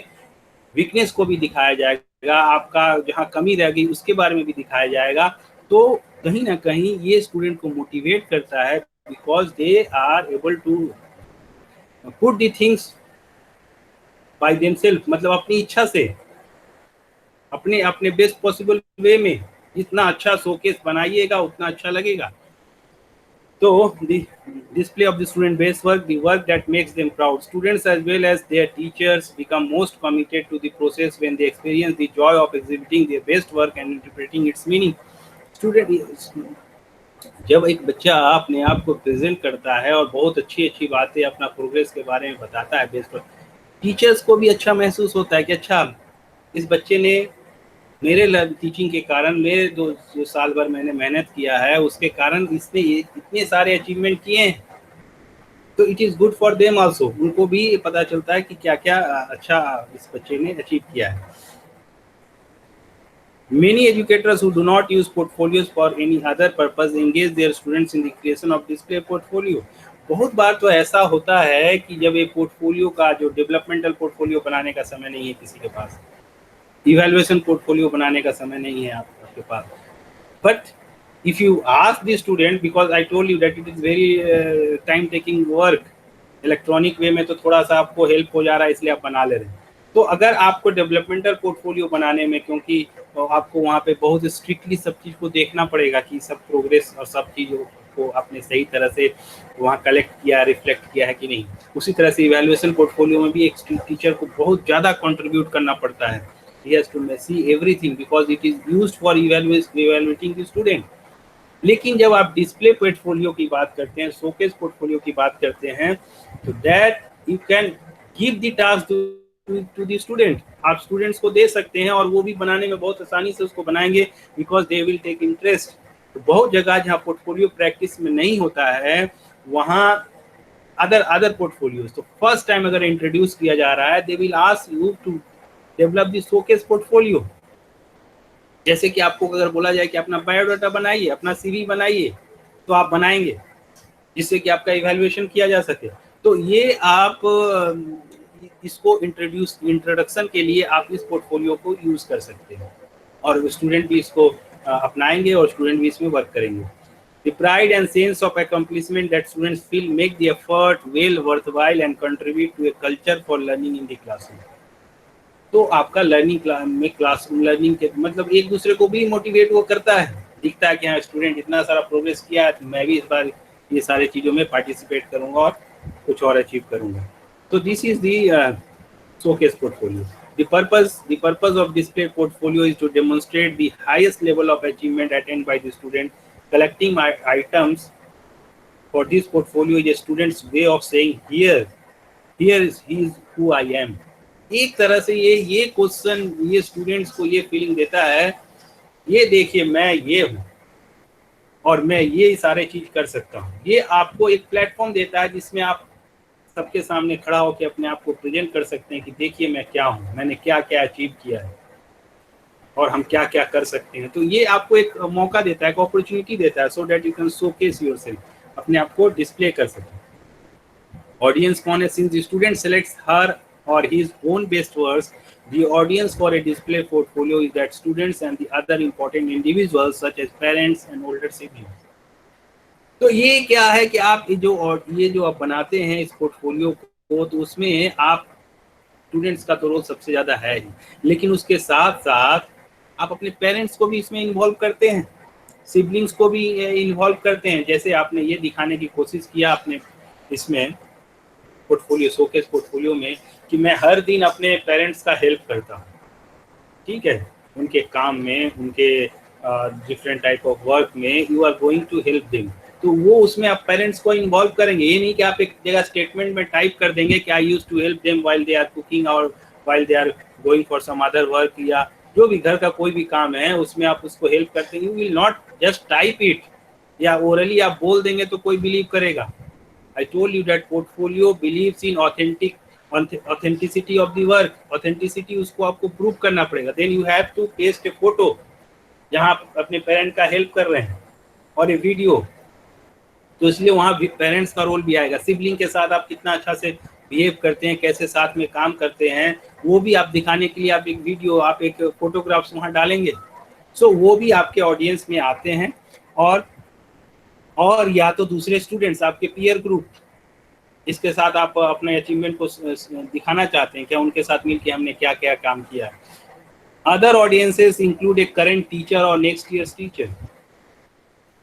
वीकनेस को भी दिखाया जाएगा, आपका जहाँ कमी रह गई उसके बारे में भी दिखाया जाएगा। तो कहीं ना कहीं ये स्टूडेंट को मोटिवेट करता है, because they are able to put the things by themselves, मतलब अपनी इच्छा से अपने बेस्ट पॉसिबल वे में जितना अच्छा शोकेस बनाइएगा उतना अच्छा लगेगा। तो the display of the student based work, the work that makes them proud. Students as well as their teachers become most committed to the process when they experience the joy of exhibiting their best work and interpreting its meaning. जब एक बच्चा अपने आप को present करता है और बहुत अच्छी बातें अपना प्रोग्रेस के बारे में बताता है बेस्ट वर्क, टीचर्स को भी अच्छा महसूस होता है कि अच्छा इस बच्चे ने मेरे टीचिंग के कारण, मेरे जो साल भर मैंने मेहनत किया है उसके कारण इसने इतने सारे अचीवमेंट किए हैं। तो it is good for them also, उनको भी पता चलता है कि क्या क्या अच्छा इस बच्चे ने अचीव किया है। Many educators who do not use portfolios for any other purpose engage their students in the creation of display portfolio. बहुत बार तो ऐसा होता है कि जब ये पोर्टफोलियो का जो डेवलपमेंटल पोर्टफोलियो बनाने का समय नहीं है किसी के पास, इवैल्यूएशन पोर्टफोलियो बनाने का समय नहीं है आपके पास, but if you ask the student, because I told you that it is very time taking work, electronic way में तो थोड़ा सा आपको हेल्प हो जा रहा है इसलिए आप बना ले रहे हैं। तो अगर आपको डेवलपमेंटल पोर्टफोलियो बनाने में, क्योंकि आपको वहाँ पे बहुत स्ट्रिक्टली सब चीज़ को देखना पड़ेगा कि सब प्रोग्रेस और सब चीज़ों को आपने सही तरह से वहाँ कलेक्ट किया, रिफ्लेक्ट किया है कि नहीं, उसी तरह से इवैल्यूएशन पोर्टफोलियो में भी एक टीचर को बहुत ज़्यादा कंट्रीब्यूट करना पड़ता है। He has to see everything because it is used for evaluating the student. लेकिन जब आप डिस्प्ले पोर्टफोलियो की बात करते हैं, शोकेस पोर्टफोलियो की बात करते हैं, तो that you can give the task to the student, आप स्टूडेंट्स को दे सकते हैं और वो भी बनाने में बहुत आसानी से उसको बनाएंगे, because they will take interest. तो बहुत जगह जहाँ पोर्टफोलियो प्रैक्टिस में नहीं होता है वहाँ अदर पोर्टफोलियोज, तो फर्स्ट टाइम अगर इंट्रोड्यूस किया जा रहा है, they will ask you to develop the showcase portfolio. जैसे कि आपको अगर बोला जाए कि अपना बायोडाटा बनाइए, अपना सीवी बनाइए, तो आप बनाएंगे जिससे कि आपका इवैल्यूएशन किया जा सके। तो ये आप इसको इंट्रोडक्शन के लिए आप इस पोर्टफोलियो को यूज कर सकते हैं और स्टूडेंट भी इसको अपनाएंगे और स्टूडेंट भी इसमें वर्क करेंगे। The pride and sense of accomplishment that students feel make the effort well worthwhile and contribute to a culture for learning in the classroom. तो आपका क्लासरूम लर्निंग के मतलब एक दूसरे को भी मोटिवेट वो करता है, दिखता है कि हाँ स्टूडेंट इतना सारा प्रोग्रेस किया है तो मैं भी इस बार ये सारी चीज़ों में पार्टिसिपेट करूंगा और कुछ और अचीव करूंगा। तो this is the showcase portfolio. The purpose of display portfolio is to demonstrate the highest level of achievement attained by the student. Collecting items for this portfolio is a student's way of saying here is who I am. एक तरह से ये question ये students को ये feeling देता है, ये देखिए मैं ये हूँ, और मैं ये सारे चीज कर सकता हूँ। ये आपको एक प्लेटफॉर्म देता है जिसमें आप सबके सामने खड़ा होकर अपने आप को प्रेजेंट कर सकते हैं कि देखिए मैं क्या हूँ, मैंने क्या क्या अचीव किया है और हम क्या क्या कर सकते हैं। तो ये आपको एक मौका देता है, एक अपॉर्चुनिटी देता है, so that you can showcase yourself, अपने आप को डिस्प्ले कर सकें। ऑडियंस कौन है? सिंस द स्टूडेंट सेलेक्ट्स हर और his own best words, the audience for a display portfolio is that students and the other important individuals such as parents and older siblings. तो ये क्या है कि आप ये जो आप बनाते हैं इस पोर्टफोलियो को, तो उसमें आप स्टूडेंट्स का तो रोल सबसे ज़्यादा है ही, लेकिन उसके साथ साथ आप अपने पेरेंट्स को भी इसमें इन्वॉल्व करते हैं, सिबलिंग्स को भी इन्वॉल्व करते हैं। जैसे आपने ये दिखाने की कोशिश किया अपने इसमें पोर्टफोलियो, शोकेस पोर्टफोलियो में, कि मैं हर दिन अपने पेरेंट्स का हेल्प करता हूँ, ठीक है, उनके काम में, उनके डिफरेंट टाइप ऑफ वर्क में you are going to help them. तो वो उसमें आप पेरेंट्स को इन्वॉल्व करेंगे। ये नहीं कि आप एक जगह स्टेटमेंट में टाइप कर देंगे कि I use to help them while they are cooking और while they are going for some other work, या जो भी घर का कोई भी काम है उसमें आप उसको हेल्प करते हैं। You will not just type it, या ओरली आप बोल देंगे तो कोई बिलीव करेगा। I told you that portfolio believes in authenticity of the work. Authenticity उसको आपको प्रूव करना पड़ेगा। Then you have to paste a photo जहाँ आप अपने पेरेंट का हेल्प कर रहे हैं, और एक वीडियो, तो इसलिए वहाँ पेरेंट्स का रोल भी आएगा। सिबलिंग के साथ आप कितना अच्छा से बिहेव करते हैं, कैसे साथ में काम करते हैं, वो भी आप दिखाने के लिए आप एक वीडियो, आप एक फोटोग्राफ्स वहाँ डालेंगे। सो वो भी आपके ऑडियंस में आते हैं, और या तो दूसरे स्टूडेंट्स, आपके पीयर ग्रुप, इसके साथ आप अपने अचीवमेंट को दिखाना चाहते हैं, क्या उनके साथ मिलकर हमने क्या क्या काम किया। अदर ऑडियंसेस इंक्लूड ए करंट टीचर और नेक्स्ट ईयर टीचर।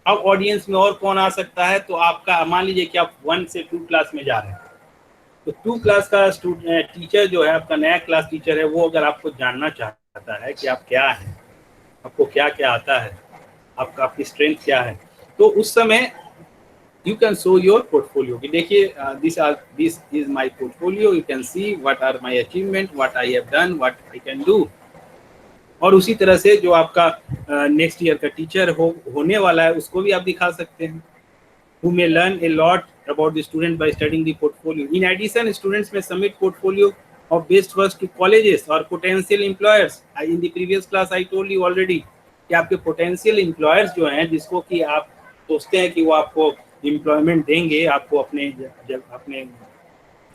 अब ऑडियंस में और कौन आ सकता है? तो आपका, मान लीजिए कि आप 1 से 2 क्लास में जा रहे हैं, तो 2 क्लास का टीचर जो है, आपका नया क्लास टीचर है, वो अगर आपको जानना चाहता है कि आप क्या हैं, आपको क्या क्या आता है, आपकी स्ट्रेंथ क्या है, तो उस समय you can show your portfolio कि देखिए this is my portfolio, you can see what are my achievement, what I have done, what I can do। और उसी तरह से जो आपका नेक्स्ट ईयर का टीचर होने वाला है उसको भी आप दिखा सकते हैं। who may learn a lot about the student by studying the portfolio. In addition, students may submit portfolio of best works to colleges or potential employers. In the previous class I told you already कि आपके potential employers जो हैं, जिसको कि आप सोचते हैं कि वो आपको एम्प्लॉयमेंट देंगे, आपको जब अपने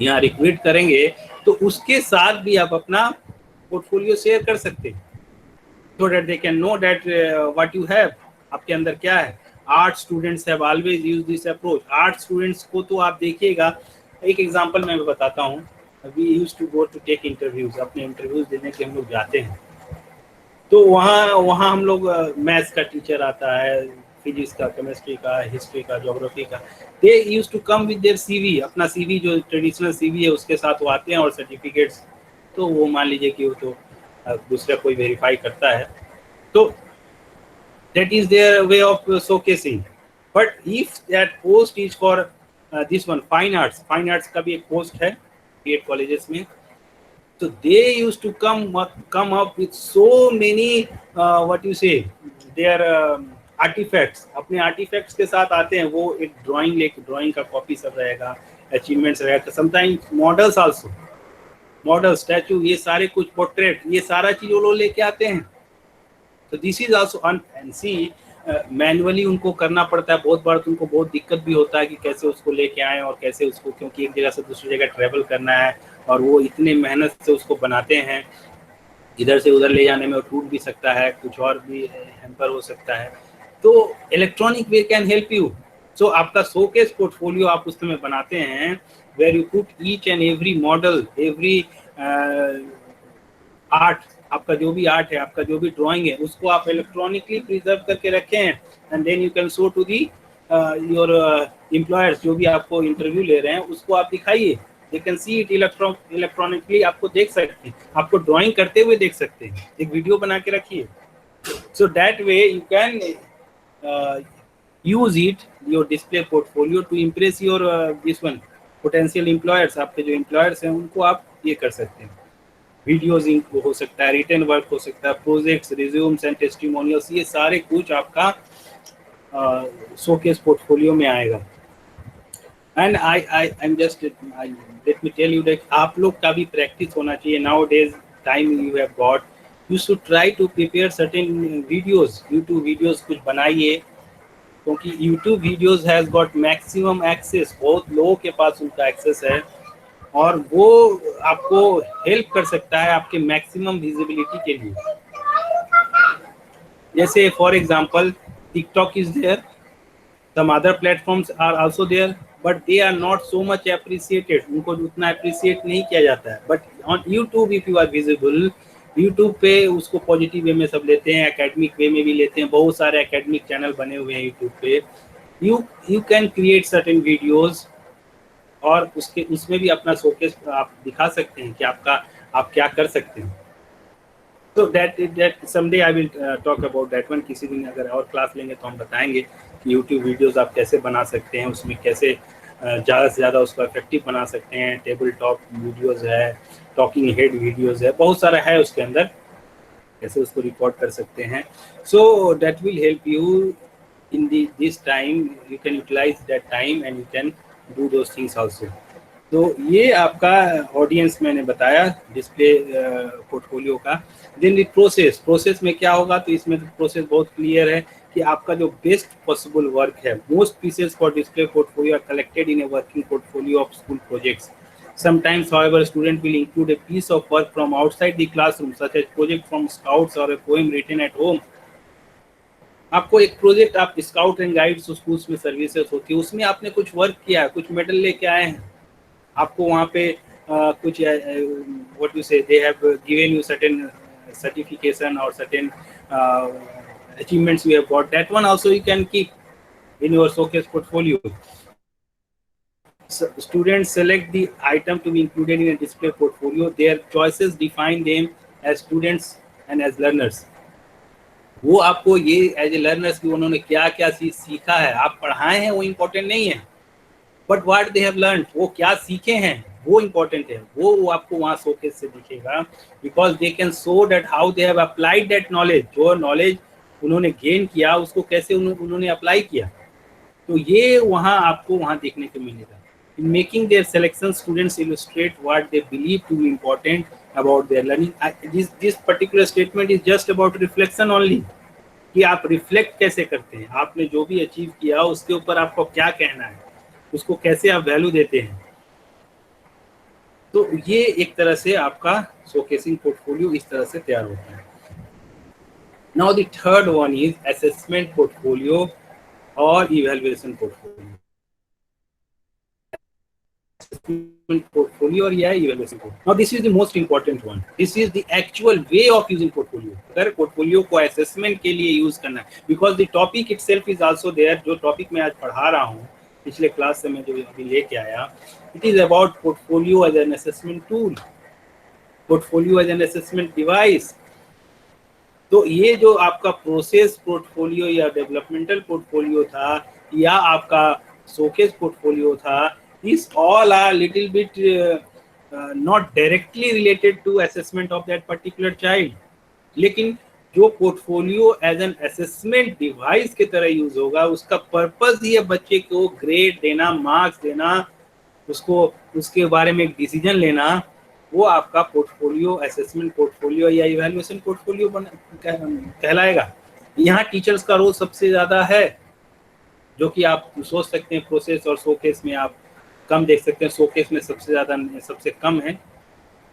यहाँ रिक्रूट करेंगे, तो उसके साथ भी आप अपना पोर्टफोलियो शेयर कर सकते हैं, so that they can know that what you have, आपके अंदर क्या है। Art students have always use this approach. Art students को तो आप देखिएगा, एक एग्जांपल मैं बताता हूँ। We use to go to take interviews, अपने इंटरव्यूज देने के हम लोग जाते हैं, तो वहाँ हम लोग मैथ्स का टीचर आता है, फिजिक्स का, केमिस्ट्री का, हिस्ट्री का, ज्योग्राफी का, they use to come with their CV, अपना सीवी जो ट्रेडिशनल सीवी है उसके साथ वो आते हैं, और सर्टिफिकेट्स, तो वो मान लीजिए कि वो तो दूसरा कोई वेरीफाई करता है, तो that is their way of showcasing। but if that post is for this one fine arts का भी एक पोस्ट है BEd colleges में, तो they used to come up with so many what you say their artifacts, अपने artifacts के साथ आते हैं। वो एक ड्राइंग का कॉपी सब रहेगा, अचीवमेंट्स रहेगा, sometimes models also, model, statue, ये सारे कुछ पोर्ट्रेट, ये सारा चीज वो लोग लेके आते हैं। तो दिस इज आल्सो अनफैंसी, मैनुअली उनको करना पड़ता है बहुत बार, तो उनको बहुत दिक्कत भी होता है कि कैसे उसको लेके आएँ और कैसे उसको, क्योंकि एक जगह से दूसरी जगह ट्रैवल करना है, और वो इतने मेहनत से उसको बनाते हैं, इधर से उधर ले जाने में वो टूट भी सकता है, कुछ और भी हैम्पर हो सकता है। तो electronic way can help you. So आपका शोकेस पोर्टफोलियो आप उस समय बनाते हैं, where you put each and every model, every art, आपका जो भी आर्ट है, आपका जो भी ड्राइंग है, उसको आप इलेक्ट्रॉनिकली प्रिजर्व करके रखें हैं, and then you can show to the your employers, जो भी आपको इंटरव्यू ले रहे हैं उसको आप दिखाइए, they can see it electronically, आपको देख सकते हैं, आपको ड्राइंग करते हुए देख सकते हैं, एक वीडियो बना के रखिए। So that way you can use it your display portfolio to impress your this one potential employers. आपके जो एम्प्लॉयर्स हैं उनको आप ये कर सकते हैं। वीडियोज हो सकता है, रिटन वर्क हो सकता है, प्रोजेक्ट्स, रिज्यूम्स एंड टेस्टिमोनियल्स, ये सारे कुछ आपका शोकेस पोर्टफोलियो में आएगा। And I am just let me tell you that आप लोग का भी प्रैक्टिस होना चाहिए। Nowadays time you have got, you should try to prepare certain videos, YouTube videos कुछ बनाइए, क्योंकि YouTube videos has got maximum access, बहुत लोगों के पास उनका एक्सेस है और वो आपको हेल्प कर सकता है आपके मैक्सिमम विजिबिलिटी के लिए। जैसे for example TikTok is there, some other platforms are also there, but they are not so much appreciated, उनको उतना appreciate नहीं किया जाता है। But on YouTube if you are visible, YouTube पे उसको पॉजिटिव वे में सब लेते हैं, एकेडमिक वे में भी लेते हैं, बहुत सारे एकेडमिक चैनल बने हुए हैं YouTube पे। you can create certain videos और उसमें भी अपना शोकेस आप दिखा सकते हैं कि आप क्या कर सकते हैं। तो that someday I will talk about that one। किसी दिन अगर और क्लास लेंगे तो हम बताएंगे कि YouTube वीडियोस आप कैसे बना सकते हैं, उसमें कैसे ज़्यादा से ज़्यादा उसको इफेक्टिव बना सकते हैं। टेबल टॉप वीडियोस है, टॉकिंग हेड वीडियोस है, बहुत सारा है उसके अंदर, कैसे उसको रिकॉर्ड कर सकते हैं। So that will help you in this time, you can utilize that time and you can do those things also. तो ये आपका ऑडियंस मैंने बताया डिस्प्ले पोर्टफोलियो का। देन प्रोसेस में क्या होगा, तो इसमें प्रोसेस बहुत क्लियर है कि आपका जो बेस्ट पॉसिबल वर्क है, most pieces for display portfolio are collected in a working portfolio of school projects. Sometimes, however, student will include a piece of work from outside the classroom, such as project from scouts or a poem written at home. आपको एक project, आप scout and guides schools में services होती है, उसमें आपने कुछ work किया है, कुछ मेडल लेके आए हैं, आपको वहाँ पे कुछ व्हाट यू से they have given you certain certification और certain achievements you have got, that one also you can keep in your showcase portfolio. So, students select the item to be included in a display portfolio. Their choices define them as students and as learners. वो आपको ये as a learners की उन्होंने क्या क्या सीखा है, आप पढ़ाए हैं वो इम्पोर्टेंट नहीं है, but what they have learn, वो क्या सीखे हैं वो इम्पोर्टेंट है। वो आपको वहाँ शोकेस से दिखेगा, because they can show that how they have applied that knowledge, जो नॉलेज उन्होंने गेन किया उसको कैसे उन्होंने अप्लाई किया, तो ये वहाँ आपको वहाँ देखने को मिलेगा। In making their selection, students illustrate what they believe to be important about their learning. This particular statement is just about reflection only, कि आप रिफ्लेक्ट कैसे करते हैं, आपने जो भी अचीव किया उसके ऊपर आपको क्या कहना है, उसको कैसे आप वैल्यू देते हैं। तो ये एक तरह से आपका शोकेसिंग पोर्टफोलियो इस तरह से तैयार होता है। Now the third one is assessment portfolio और evaluation portfolio. Portfolio or evaluation portfolio. Now this is the most important one. This is the actual way of using portfolio. अगर portfolio को assessment के लिए use करना है, because the topic itself is also there. जो topic मैं आज पढ़ा रहा हूँ पिछले क्लास से मैं जो अभी लेके आया, it is about portfolio as an assessment tool, portfolio as an assessment device. तो ये जो आपका प्रोसेस पोर्टफोलियो या डेवलपमेंटल पोर्टफोलियो था या आपका शोकेस पोर्टफोलियो था, these all are little bit not directly related to assessment of that particular child, लेकिन जो portfolio as an assessment device की तरह यूज होगा, उसका पर्पस ही है बच्चे को ग्रेड देना, मार्क्स देना, उसको उसके बारे में एक डिसीजन लेना, वो आपका पोर्टफोलियो असेसमेंट पोर्टफोलियो या इवैल्यूएशन पोर्टफोलियो कहलाएगा। यहाँ टीचर्स का रोल सबसे ज़्यादा है, जो कि आप सोच सकते हैं प्रोसेस और शोकेस में आप कम देख सकते हैं, शोकेस में सबसे ज़्यादा सबसे कम है,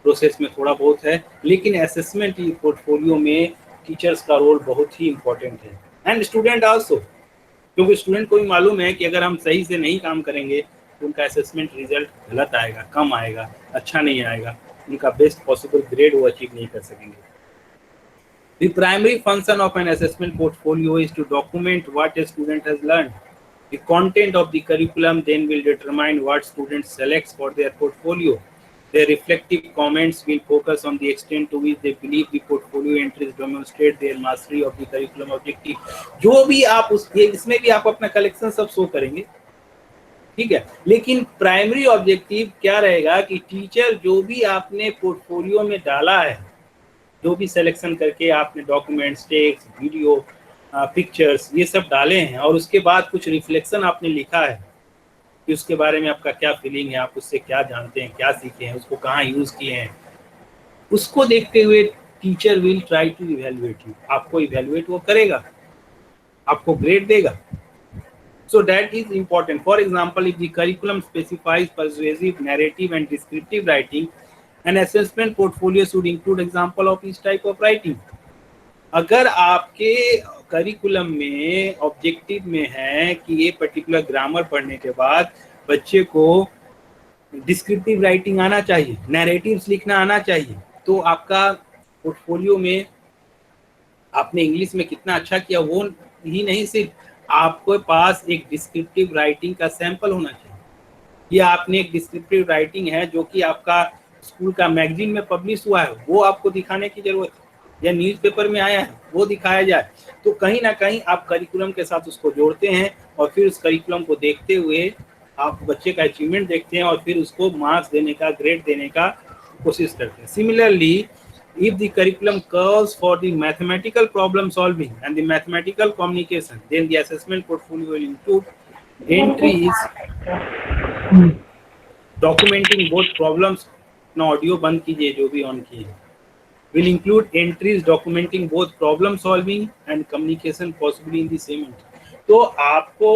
प्रोसेस में थोड़ा बहुत है, लेकिन असेसमेंट पोर्टफोलियो में टीचर्स का रोल बहुत ही इम्पोर्टेंट है एंड स्टूडेंट आल्सो, क्योंकि स्टूडेंट को भी मालूम है कि अगर हम सही से नहीं काम करेंगे तो उनका असेसमेंट रिजल्ट गलत आएगा, कम आएगा, अच्छा नहीं आएगा, उनका बेस्ट पॉसिबल ग्रेड वो अचीव नहीं कर सकेंगे। The primary function of an assessment portfolio is to document what a student has learned. The content of the curriculum then will determine what students select for their portfolio. Their reflective comments will focus on the extent to which they believe the portfolio entries demonstrate their mastery of the curriculum objective. जो भी आप इसमें भी आप अपना collection सब show करेंगे, ठीक है, लेकिन प्राइमरी ऑब्जेक्टिव क्या रहेगा कि टीचर जो भी आपने पोर्टफोलियो में डाला है, जो भी सिलेक्शन करके आपने डॉक्यूमेंट्स, टेक्स्ट, वीडियो पिक्चर्स, ये सब डाले हैं, और उसके बाद कुछ रिफ्लेक्शन आपने लिखा है कि उसके बारे में आपका क्या फीलिंग है, आप उससे क्या जानते हैं, क्या सीखे हैं, उसको कहाँ यूज किए हैं, उसको देखते हुए teacher will try to evaluate you, आपको इवेलुएट वो करेगा, आपको ग्रेड देगा. So that is important. For example, if the curriculum specifies persuasive, narrative and descriptive writing, an assessment portfolio should include example of each type of writing. अगर आपके curriculum में objective में है कि ये पर्टिकुलर ग्रामर पढ़ने के बाद बच्चे को डिस्क्रिप्टिव राइटिंग आना चाहिए, नैरेटिव्स लिखना आना चाहिए, तो आपका पोर्टफोलियो में आपने इंग्लिश में कितना अच्छा किया वो ही नहीं, सिर्फ आपके पास एक डिस्क्रिप्टिव राइटिंग का सैंपल होना चाहिए, या आपने एक डिस्क्रिप्टिव राइटिंग है जो कि आपका स्कूल का मैगजीन में पब्लिश हुआ है, वो आपको दिखाने की जरूरत है, या न्यूज़पेपर में आया है वो दिखाया जाए. तो कहीं ना कहीं आप करिकुलम के साथ उसको जोड़ते हैं, और फिर उस करिकुलम को देखते हुए आप बच्चे का अचीवमेंट देखते हैं, और फिर उसको मार्क्स देने का, ग्रेड देने का कोशिश करते हैं. Similarly, if the curriculum calls for the mathematical problem solving and the mathematical communication, then the assessment portfolio will include entries documenting both problems. ना ऑडियो बंद कीजिए जो भी ऑन किए. will include entries documenting both problem solving and communication possibly in the same entry. तो आपको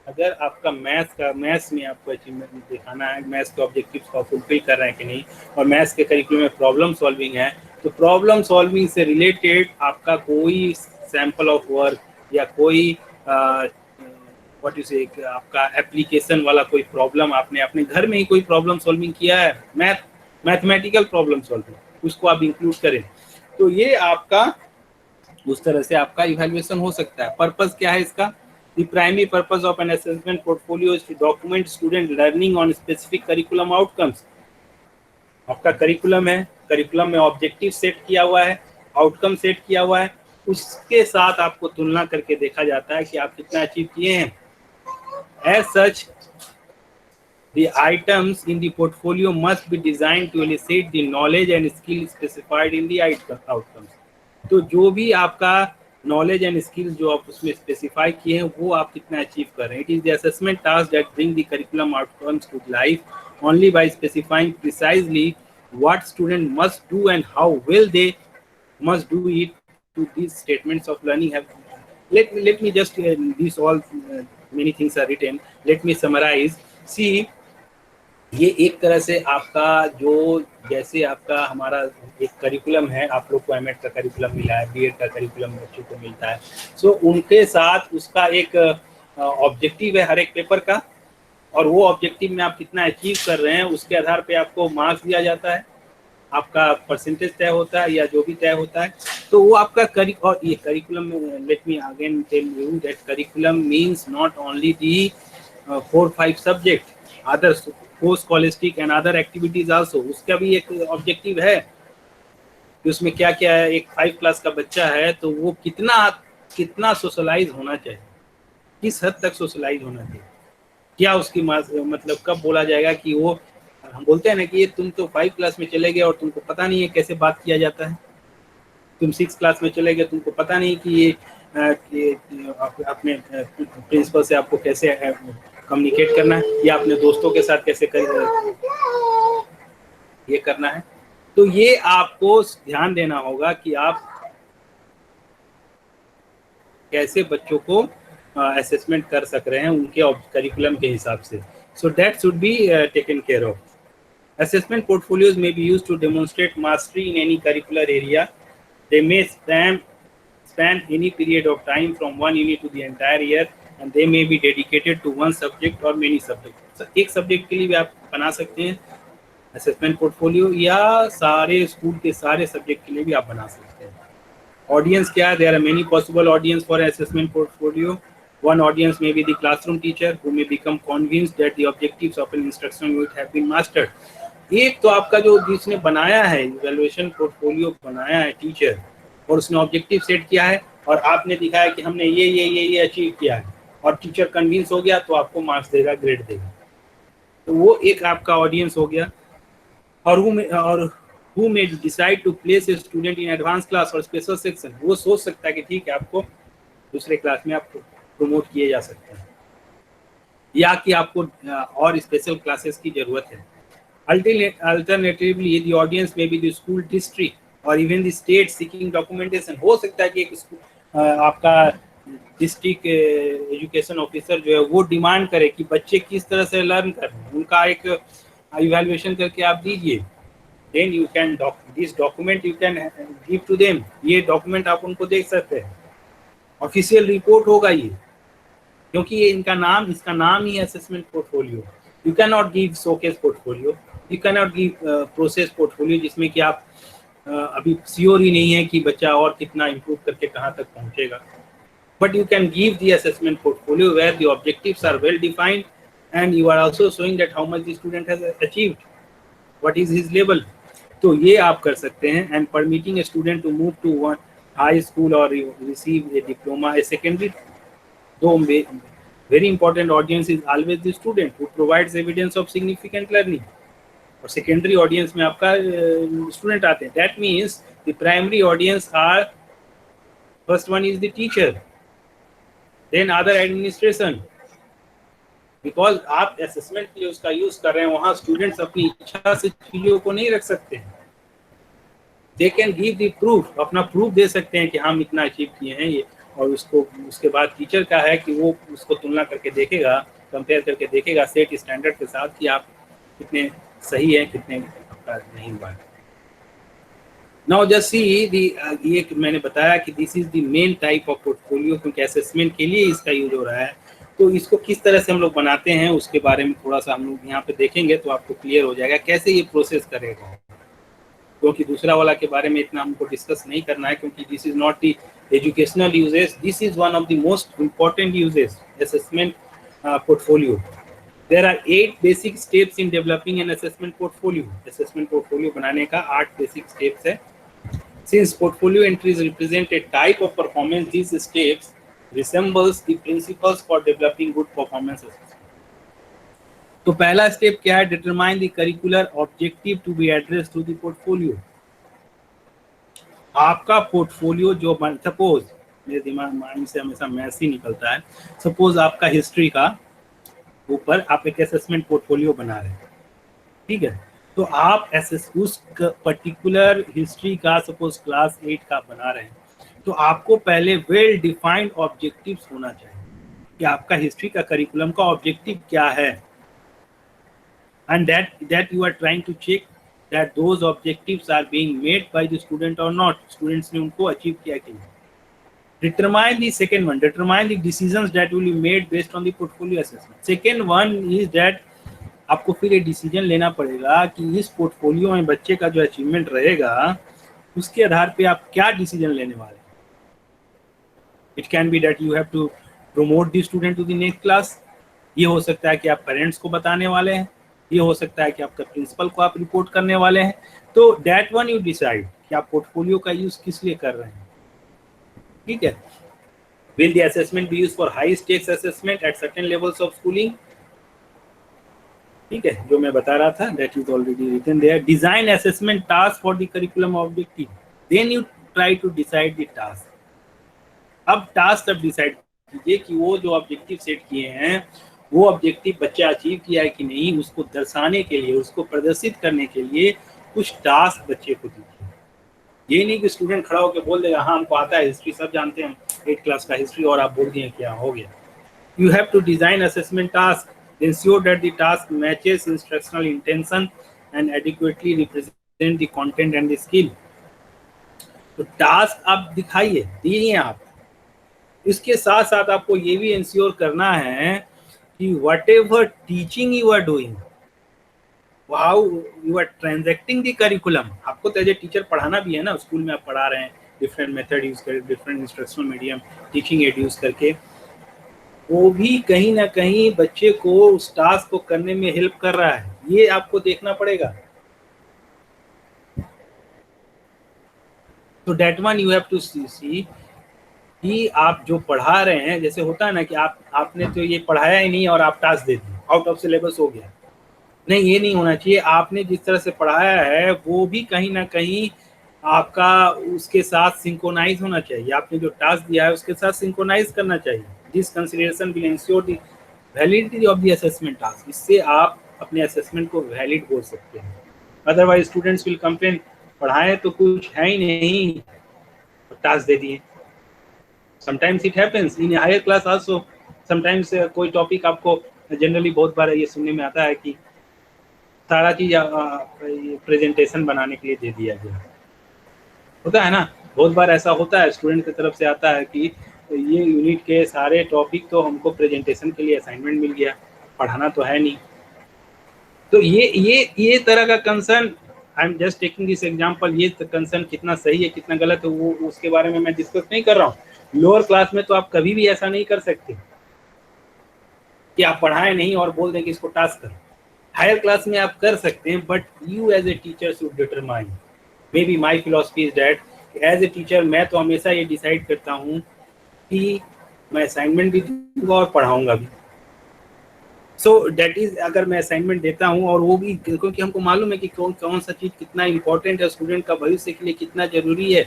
अगर आपका मैथ्स में आपको अचीवमेंट दिखाना है, मैथ्स के ऑब्जेक्टिव्स को फुलफिल कर रहे हैं कि नहीं, और मैथ्स के करिकुलम में प्रॉब्लम सॉल्विंग है, तो प्रॉब्लम सॉल्विंग से रिलेटेड आपका कोई सैंपल ऑफ वर्क या कोई व्हाट यू से आपका एप्लीकेशन वाला कोई प्रॉब्लम आपने अपने घर में ही कोई प्रॉब्लम सॉल्विंग किया है, मैथमेटिकल प्रॉब्लम सॉल्विंग, उसको आप इंक्लूड करें. तो ये आपका उस तरह से आपका इवैल्यूएशन हो सकता है. पर्पस क्या है इसका? The primary purpose of an assessment portfolio is to document student learning on specific curriculum outcomes. आपका करिकुलम है, करिकुलम में ऑब्जेक्टिव सेट किया हुआ है, आउटकम सेट किया हुआ है, उसके साथ आपको तुलना करके देखा जाता है कि आप कितना अचीव किए हैं. As such, the items in the portfolio must be designed to elicit the knowledge and skill specified in the outcomes. तो जो भी आपका नॉलेज एंड स्किल्स जो आप उसमें स्पेसिफाई किए हैं वो आप कितना अचीव कर रहे हैं. It is the assessment task that bring the curriculum outcomes to life only by specifying precisely what student must do and how well they must do it. To these statements of learning have let me just these all many things are written. Let me summarize. See, ये एक तरह से आपका जो जैसे आपका हमारा एक करिकुलम है, आप लोग को एमएड का करिकुलम मिला है, बीएड का करिकुलम बच्चों को मिलता है, सो उनके साथ उसका एक ऑब्जेक्टिव है हर एक पेपर का, और वो ऑब्जेक्टिव में आप कितना अचीव कर रहे हैं उसके आधार पे आपको मार्क्स दिया जाता है, आपका परसेंटेज तय होता है या जो भी तय होता है. तो वो आपका और ये curriculum, let me again tell you that curriculum means not only the 4-5 subject, other post scholastic and other activities also. उसका भी एक ऑब्जेक्टिव है कि उसमें क्या क्या है. एक 5 क्लास का बच्चा है तो वो कितना सोशलाइज होना चाहिए, किस हद तक सोशलाइज होना चाहिए, क्या उसकी मतलब कब बोला जाएगा कि वो, हम बोलते हैं ना कि ये तुम तो 5 क्लास में चले गए और तुमको पता नहीं है कैसे बात किया जाता है, तुम 6 क्लास में चले गए तुमको पता नहीं कि ये अपने प्रिंसिपल से आपको कैसे कम्युनिकेट करना है, या अपने दोस्तों के साथ कैसे ये करना है. तो ये आपको ध्यान देना होगा कि आप कैसे बच्चों को असेसमेंट कर सक रहे हैं उनके करिकुलम के हिसाब से. So that should be taken care of. Assessment portfolios may be used to demonstrate mastery in any curricular area. They may span any period of time from one unit to the entire year, and they may be dedicated to one subject or many subjects. So, एक subject के लिए भी आप बना सकते हैं assessment portfolio, या सारे स्कूल के सारे सब्जेक्ट के लिए भी आप बना सकते हैं. ऑडियंस क्या है? There are many possible audience for assessment portfolio. One audience may be the classroom teacher who may become convinced that the objectives of an instruction unit have been mastered. एक तो आपका जो जिसने बनाया है इवैल्यूएशन पोर्टफोलियो बनाया है teacher, और उसने ऑब्जेक्टिव सेट किया है और आपने दिखाया कि हमने ये अचीव किया है, और टीचर कन्विंस हो गया तो आपको मार्क्स देगा, ग्रेड देगा. तो वो एक आपका ऑडियंस हो गया. और who may decide to place a student in advanced class or special section. वो सोच सकता है कि ठीक है आपको दूसरे क्लास में आप प्रमोट किए जा सकते हैं, या कि आपको और स्पेशल क्लासेस की जरूरत है। Alternatively, the audience may be the school district or even the state seeking documentation. हो सकता है कि एक आपका डिस्ट्रिक्ट एजुकेशन ऑफिसर जो है वो डिमांड करे कि बच्चे किस तरह से लर्न कर रहे हैं, उनका एक इवैल्यूएशन करके आप दीजिए। Then you can this document you can give to them, ये डॉक्यूमेंट आप उनको देख सकते हैं, ऑफिशियल रिपोर्ट होगा ये, क्योंकि ये इसका नाम ही assessment portfolio. You can not give showcase portfolio, you can not give process portfolio जिसमें कि आप अभी श्योर ही नहीं है कि बच्चा और कितना इम्प्रूव करके कहाँ तक पहुँचेगा। But you can give the assessment portfolio where the objectives are well defined and you are also showing that how much the student has achieved, what is his level. तो ये आप कर सकते हैं। And permitting a student to move to one high school और receive a diploma, a secondary, though very important audience is always the student who provides evidence of significant learning, और secondary audience में आपका student आते हैं। That means the primary audience are, first one is the teacher, then other administration, because आप assessment के लिए उसका use कर रहे हैं, वहाँ students अपनी इच्छा से चीजों को नहीं रख सकते हैं। They can give the proof, अपना प्रूफ दे सकते हैं कि हम इतना अचीव किए हैं ये, और उसके बाद टीचर का है कि वो उसको तुलना करके देखेगा, कंपेयर करके देखेगा सेट स्टैंडर्ड के साथ कि आप कितने सही है, कितने नहीं हुआ है। नाउ जस्ट सी ये मैंने बताया कि this is the main type of portfolio, क्योंकि असेसमेंट के लिए इसका यूज हो रहा है। तो इसको किस तरह से हम लोग बनाते हैं उसके बारे में थोड़ा सा हम लोग यहाँ पे देखेंगे तो आपको क्लियर हो जाएगा कैसे ये प्रोसेस करेगा, क्योंकि दूसरा वाला के बारे में इतना हमको डिस्कस नहीं करना है, क्योंकि this is not the educational uses, this is one of the most important uses assessment portfolio. There are 8 basic steps in developing an assessment portfolio. Assessment portfolio बनाने का 8 बेसिक स्टेप्स है। Since portfolio entries represent a type of performance, these steps resembles the principles for developing good performance assessment. तो पहला step क्या है? Determine the curricular objective to be address to the portfolio. आपका portfolio जो suppose, मेरे दिमाग mind से हमेशा मैथ्स ही निकलता है, सपोज आपका हिस्ट्री का ऊपर आप एक असेसमेंट पोर्टफोलियो बना रहे हैं, ठीक है? तो आप उस पर्टिकुलर हिस्ट्री का सपोज क्लास 8 का बना रहे हैं, तो आपको पहले वेल डिफाइंड ऑब्जेक्टिव्स होना चाहिए कि आपका हिस्ट्री का करिकुलम का ऑब्जेक्टिव क्या है, and that you are trying to check that those objectives are being made by the student or not, students ने उनको अचीव किया कि नहीं। Determine the second one, determine the decisions that will be made based on the portfolio assessment. Second one is that आपको फिर ये decision लेना पड़ेगा कि इस पोर्टफोलियो में बच्चे का जो अचीवमेंट रहेगा उसके आधार पे आप क्या डिसीजन लेने वाले हैं। It can be that you have to promote the student to the next class, ये हो सकता है कि आप पेरेंट्स को बताने वाले हैं, ये हो सकता है कि आपका प्रिंसिपल को आप रिपोर्ट करने वाले हैं। तो दैट वन यू डिसाइड कि आप पोर्टफोलियो का यूज किस लिए कर रहे हैं, ठीक है? Will the assessment be used for high stakes assessment at certain levels of schooling, ठीक है, जो मैं बता रहा था, that is already written there. Design assessment task for the curriculum objective, then you try to decide the task. अब task तब decide कीजिए कि वो जो ऑब्जेक्टिव सेट किए हैं वो ऑब्जेक्टिव बच्चा अचीव किया है कि नहीं, उसको दर्शाने के लिए, उसको प्रदर्शित करने के लिए कुछ टास्क बच्चे को दीजिए। ये नहीं कि स्टूडेंट खड़ा होकर बोल देगा हाँ हमको आता है हिस्ट्री, सब जानते हैं 8 क्लास का हिस्ट्री, और आप बोल दिए क्या हो गया। You have to design assessment task, ensure that the task matches instructional intention and adequately represent the content and the skill. तो टास्क आप दिखाइए, दीजिए आप। इसके साथ साथ आपको ये भी इंश्योर करना है कि whatever teaching you are doing, how you are transacting the curriculum, आपको तो एज ए टीचर पढ़ाना भी है ना, स्कूल में आप पढ़ा रहे हैं, डिफरेंट मेथड यूज कर, different instructional medium, teaching add use करके, वो भी कहीं ना कहीं बच्चे को उस टास्क को करने में हेल्प कर रहा है, ये आपको देखना पड़ेगा। तो that one you have to see कि आप जो पढ़ा रहे हैं, जैसे होता है ना कि आपने तो ये पढ़ाया ही नहीं और आप टास्क दे दिए, आउट ऑफ सिलेबस हो गया, नहीं, ये नहीं होना चाहिए। आपने जिस तरह से पढ़ाया है वो भी कहीं ना कहीं आपका उसके साथ सिंक्रोनाइज होना चाहिए, आपने जो टास्क दिया है उसके साथ सिंक्रोनाइज करना चाहिए। This consideration will ensure the validity of the assessment task, इससे आप अपने असेसमेंट को वैलिड बोल सकते हैं। अदरवाइज स्टूडेंट्स विल कंप्लेन, पढ़ाएं तो कुछ है ही नहीं, टास्क दे दिए। Sometimes it happens in higher class also, sometimes कोई टॉपिक आपको, जनरली बहुत बार ये सुनने में आता है कि सारा चीज प्रेजेंटेशन बनाने के लिए दे दिया गया, होता है ना, बहुत बार ऐसा होता है, स्टूडेंट की तरफ से आता है कि ये यूनिट के सारे टॉपिक तो हमको प्रेजेंटेशन के लिए असाइनमेंट मिल गया, पढ़ाना तो है नहीं। तो ये तरह का concern, I am just taking this example, ये कंसर्न कितना सही है कितना गलत है वो उसके बारे में मैं डिस्कस नहीं कर रहा हूँ। लोअर क्लास में तो आप कभी भी ऐसा नहीं कर सकते कि आप पढ़ाएं नहीं और बोल दें कि इसको टास्क करो। हायर क्लास में आप कर सकते हैं, but you as a teacher should determine. Maybe my philosophy is that as a teacher मैं तो हमेशा ये डिसाइड करता हूँ कि मैं असाइनमेंट भी दूंगा और पढ़ाऊंगा भी। सो डेट इज, अगर मैं असाइनमेंट देता हूँ और वो भी क्योंकि हमको मालूम है कि कौन सा चीज़ कितना इंपॉर्टेंट है, स्टूडेंट का भविष्य के लिए कितना जरूरी है,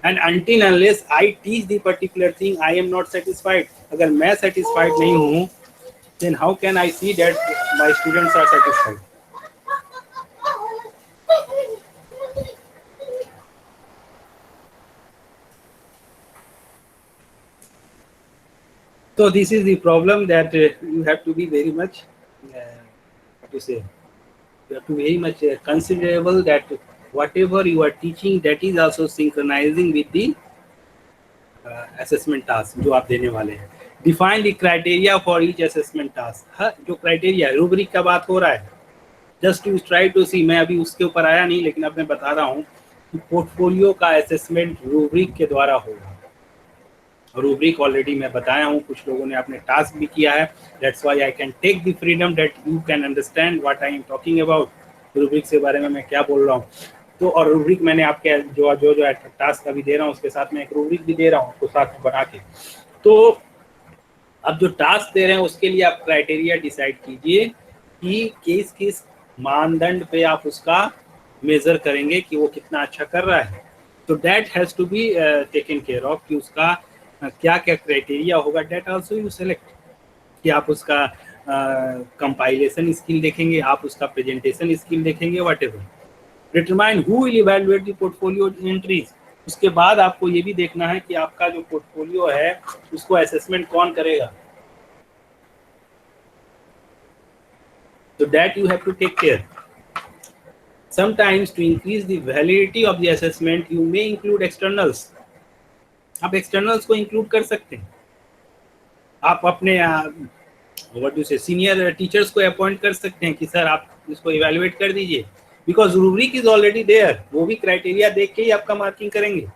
and until unless I teach the particular thing I am not satisfied. अगर मैं सेटिस्फाइड नहीं हूँ then how can I see that my students are satisfied? So this is the problem that you have to be very much, what to say, you have to very much considerable that whatever you are teaching, that is also synchronizing with the assessment task जो आप देने वाले हैं। Define the criteria for each assessment task। हाँ, जो criteria है, rubric का बात हो रहा है, जस्ट टू ट्राई टू सी, मैं अभी उसके ऊपर आया नहीं लेकिन अब मैं बता रहा हूँ कि पोर्टफोलियो का असेसमेंट रूब्रिक के द्वारा होगा। रूब्रिक ऑलरेडी मैं बताया हूँ, कुछ लोगों ने अपने टास्क भी किया है, that's why I can take the freedom that you can understand what I am talking about. Rubric के बारे में मैं क्या बोल रहा हूँ। तो और रूब्रिक मैंने आपके जो टास्क अभी दे रहा हूँ उसके साथ मैं एक रूब्रिक भी दे रहा हूँ उसको साथ में बना के। तो अब जो टास्क दे रहे हैं उसके लिए आप क्राइटेरिया डिसाइड कीजिए कि किस किस मानदंड पे आप उसका मेजर करेंगे कि वो कितना अच्छा कर रहा है। तो that has to be taken care of कि उसका क्या क्या क्राइटेरिया होगा। दैट आल्सो यू सेलेक्ट कि आप उसका कंपाइलेशन स्किल देखेंगे, आप उसका प्रेजेंटेशन स्किल देखेंगे, whatever. Determine who will evaluate the portfolio entries. उसके बाद आपको ये भी देखना है कि आपका जो पोर्टफोलियो है उसको असेसमेंट कौन करेगा। So that you have to take care. Sometimes to increase the validity of the assessment, you may include externals. आप externals को include कर सकते हैं। आप अपने what do you say senior teachers को appoint कर सकते हैं कि सर आप इसको evaluate कर दीजिए, because rubric is already there। वो भी criteria देख के ही आपका मार्किंग करेंगे।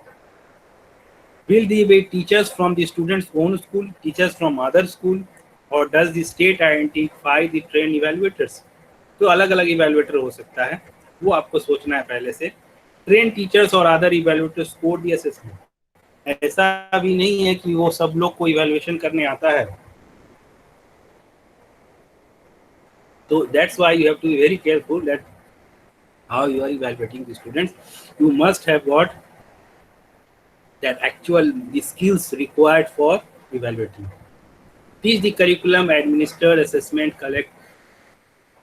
Will they be teachers from the students' own school, teachers from other school, or does the state identify the trained evaluators? तो अलग अलग इवेल्युएटर हो सकता है, वो आपको सोचना है पहले से। ट्रेन टीचर्स और अदर इवेल्युएटर्स स्कोर दी असेसमेंट। ऐसा भी नहीं है कि वो सब लोग को इवेल्युएशन करने आता है। तो that's why you have to be very careful that how you are evaluating the students. You must have got that actual the skills required for evaluating. Teach the curriculum, administer assessment, collect.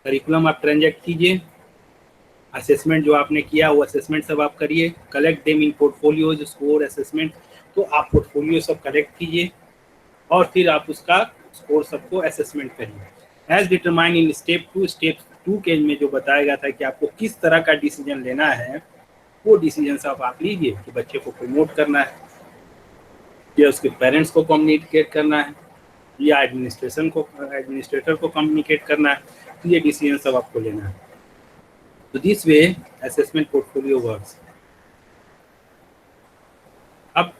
Curriculum आप transact कीजिए, assessment जो आपने किया वो assessment सब आप करिए, collect them in portfolios, score, assessment. तो आप पोर्टफोलियो सब कलेक्ट कीजिए और फिर आप उसका स्कोर सबको असेसमेंट करिए। As determine in step 2। Step 2 के में जो बताया गया था कि आपको किस तरह का डिसीजन लेना है, वो डिसीजन सब आप लीजिए कि बच्चे को प्रमोट करना है या उसके पेरेंट्स को कम्युनिकेट करना है या एडमिनिस्ट्रेटर को कम्युनिकेट करना है। तो ये डिसीजन सब आपको लेना है। तो this way assessment portfolio works. अब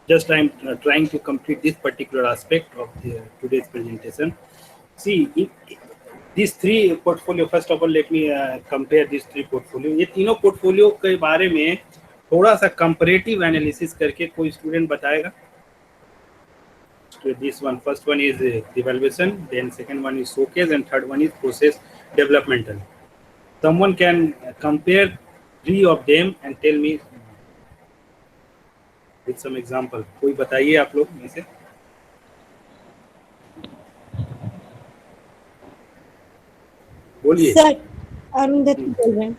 just I am trying to complete this particular aspect of today's presentation. See, these three portfolio, first of all let me compare these three portfolio। ये तीनों portfolio के बारे में थोड़ा सा comparative analysis करके कोई स्टूडेंट बताएगा। So this one, first one is evaluation, then second one is showcase, and third one is process developmental। Someone can compare 3 of them and tell me with some example. कोई बताइए आप लोग में से। बोलिए। सर अरुंधति बोल रहे हैं।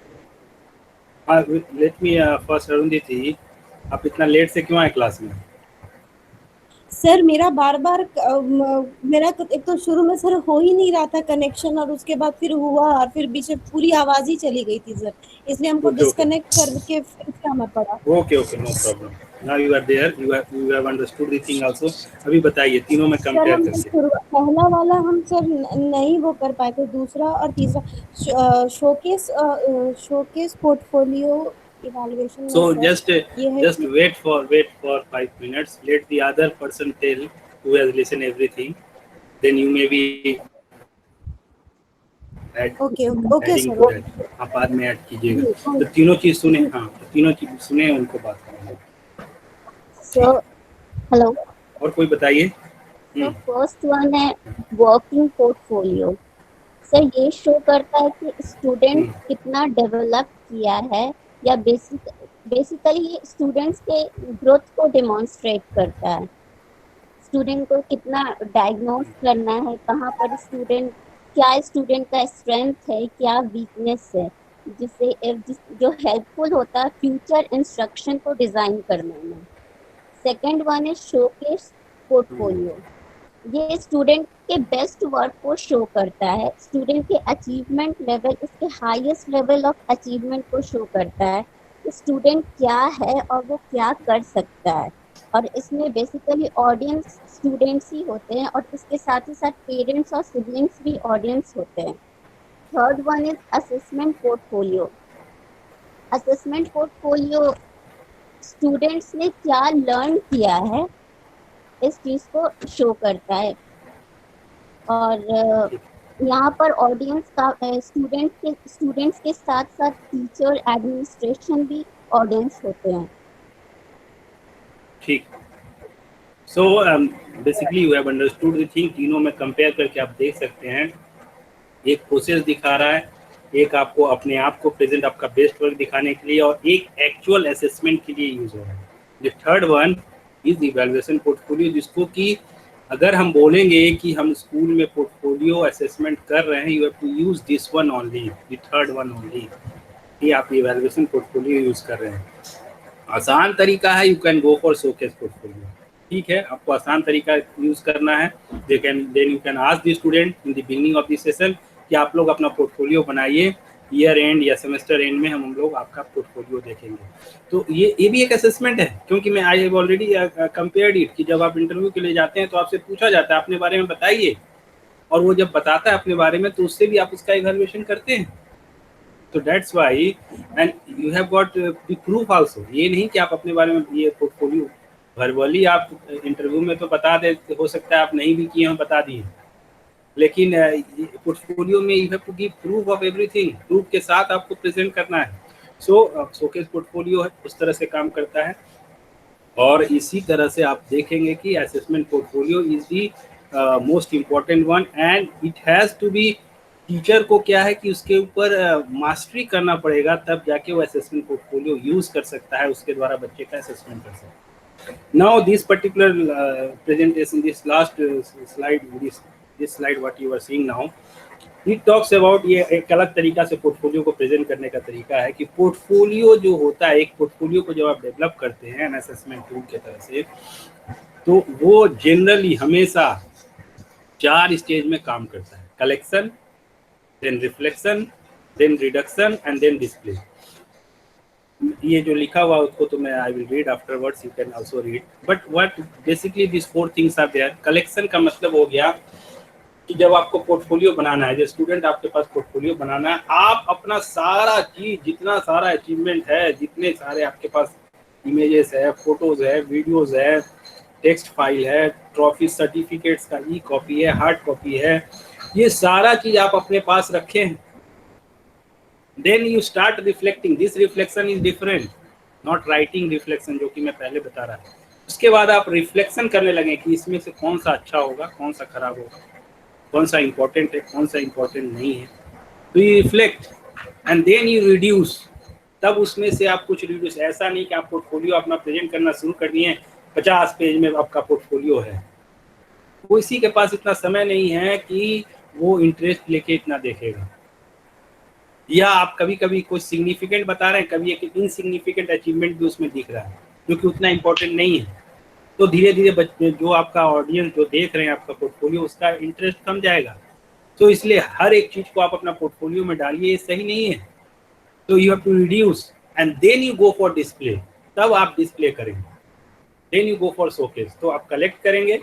हाँ, लेट मी फर्स्ट अरुंधति, आप इतना लेट से क्यों आए क्लास में? सर मेरा बार बार मेरा एक तो शुरू में सर हो ही नहीं रहा था कनेक्शन, और उसके बाद फिर हुआ, और फिर बीच में पूरी आवाज ही चली गई थी सर, इसलिए हमको Okay, okay. डिस्कनेक्ट करके फिर से आना पड़ा। Okay, no problem. Now you are there, you have understood the thing also. अभी बताइए तीनों में सर कंपेयर हम करके। पहला वाला हम सर नहीं वो कर पाए थे, दूसरा और तीसरा showcase portfolio evaluation. So just wait for 5 minutes. Let the other person tell who has listened everything. Then you may be okay adding sir. to that. आप बाद में ऐड कीजिएगा। तो तीनों चीज सुने, हाँ तो तीनों चीज सुने, उनको बात करेंगे। So hello. और कोई बताइए। तो फर्स्ट वन है वर्किंग पोर्टफोलियो। सर ये शो करता है कि स्टूडेंट कितना डेवलप किया है, या बेसिकली स्टूडेंट्स के ग्रोथ को डेमोन्स्ट्रेट करता है। स्टूडेंट को कितना डायग्नोस करना है, कहाँ पर क्या स्टूडेंट का स्ट्रेंथ है, क्या वीकनेस है, जो हेल्पफुल होता है फ्यूचर इंस्ट्रक्शन को डिजाइन करने में। सेकंड वन है शोकेस पोर्टफोलियो। ये स्टूडेंट के बेस्ट वर्क को शो करता है, स्टूडेंट के अचीवमेंट लेवल, उसके हाईएस्ट लेवल ऑफ अचीवमेंट को शो करता है कि स्टूडेंट क्या है और वो क्या कर सकता है। और इसमें बेसिकली ऑडियंस स्टूडेंट्स ही होते हैं, और इसके साथ ही साथ पेरेंट्स और सिबलिंग्स भी ऑडियंस होते हैं। Third one is assessment portfolio. Assessment portfolio students ने क्या लर्न किया है इस चीज को शो करता है। और यहाँ पर ऑडियंस का स्टूडेंट्स के साथ साथ टीचर, एडमिनिस्ट्रेशन भी ऑडियंस होते हैं। ठीक। So basically you have understood the thing. तीनों में कंपेयर करके आप देख सकते हैं, एक प्रोसेस दिखा रहा है, एक आपको अपने आप को प्रेजेंट, आपका बेस्ट वर्क दिखाने के लिए, और एक एक्चुअल असेसमेंट के लिए यूज हो रहा है। The third one is evaluation portfolio, जिसको कि अगर हम बोलेंगे कि हम स्कूल में पोर्टफोलियो असेसमेंट कर रहे हैं, you have to use this one only, the third one only, कि आप इवैल्यूएशन पोर्टफोलियो यूज कर रहे हैं। आसान तरीका है, you can go for showcase portfolio. ठीक है, आपको आसान तरीका यूज करना है। Then you can ask the student in the beginning of the session कि आप लोग अपना पोर्टफोलियो बनाइए, ईयर एंड या सेमेस्टर एंड में हम लोग आपका पोर्टफोलियो देखेंगे। तो ये भी एक असेसमेंट है, क्योंकि मैं I have already compared it कि जब आप इंटरव्यू के लिए जाते हैं तो आपसे पूछा जाता है अपने बारे में बताइए, और वो जब बताता है अपने बारे में तो उससे भी आप उसका इवैल्यूएशन करते हैं। तो that's why and you have got the proof also. ये नहीं कि आप अपने बारे में ये पोर्टफोलियो वर्बली आप इंटरव्यू में तो बता दे, हो सकता है आप नहीं भी किए हों, बता दिए, लेकिन पोर्टफोलियो में you have to give proof of everything. Proof के साथ आपको प्रेजेंट करना है। सो शोकेस पोर्टफोलियो है, उस तरह से काम करता है। और इसी तरह से आप देखेंगे कि assessment portfolio is the most important one, and it has to be, teacher को क्या है कि उसके ऊपर मास्टरी करना पड़ेगा, तब जाके वो असेसमेंट पोर्टफोलियो यूज कर सकता है, उसके द्वारा बच्चे का असेसमेंट कर सकता है। Now this particular presentation, this last slide, this slide what you are seeing now, it talks about, ये एक अलग तरीका से पोर्टफोलियो को प्रेजेंट करने का तरीका है कि पोर्टफोलियो जो होता है, एक पोर्टफोलियो को जब आप डेवलप करते हैं असेसमेंट टूल के तरह से, तो वो जनरली हमेशा 4 स्टेज में काम करता है: collection, then reflection, then reduction and then display. ये जो लिखा हुआ उसको तो मैं I will read afterwards, you can also read, but what basically this 4 things are there. Collection का मतलब हो गया कि जब आपको पोर्टफोलियो बनाना है, जो स्टूडेंट आपके पास पोर्टफोलियो बनाना है, आप अपना सारा चीज, जितना सारा अचीवमेंट है, जितने सारे आपके पास इमेजेस है, फोटोज है, वीडियोज है, टेक्स्ट फाइल है, ट्रॉफी, सर्टिफिकेट्स का ई कॉपी है, हार्ड कॉपी है, ये सारा चीज आप अपने पास रखें। Then you start reflecting. This reflection is different, not writing reflection जो कि मैं पहले बता रहा था। उसके बाद आप रिफ्लेक्शन करने लगे कि इसमें से कौन सा अच्छा होगा, कौन सा खराब होगा, कौन सा इम्पोर्टेंट है, कौन सा इम्पोर्टेंट नहीं है। तो you reflect and then you reduce तब उसमें से आप कुछ रिड्यूस, ऐसा नहीं कि आप पोर्टफोलियो अपना प्रेजेंट करना शुरू कर दिए 50 पेज में आपका पोर्टफोलियो है, वो इसी के पास इतना समय नहीं है कि वो इंटरेस्ट लेके इतना देखेगा। या आप कभी कभी कुछ सिग्निफिकेंट बता रहे हैं, कभी एक इनसिग्निफिकेंट अचीवमेंट भी उसमें दिख रहा है क्योंकि उतना इंपॉर्टेंट नहीं है, तो धीरे धीरे बच्चे जो आपका ऑडियंस जो देख रहे हैं आपका पोर्टफोलियो, उसका इंटरेस्ट कम जाएगा। तो इसलिए हर एक चीज को आप अपना पोर्टफोलियो में डालिए, ये सही नहीं है। तो you have to reduce and then you go for display, तब आप डिस्प्ले करेंगे, then you go for showcase. तो आप कलेक्ट करेंगे,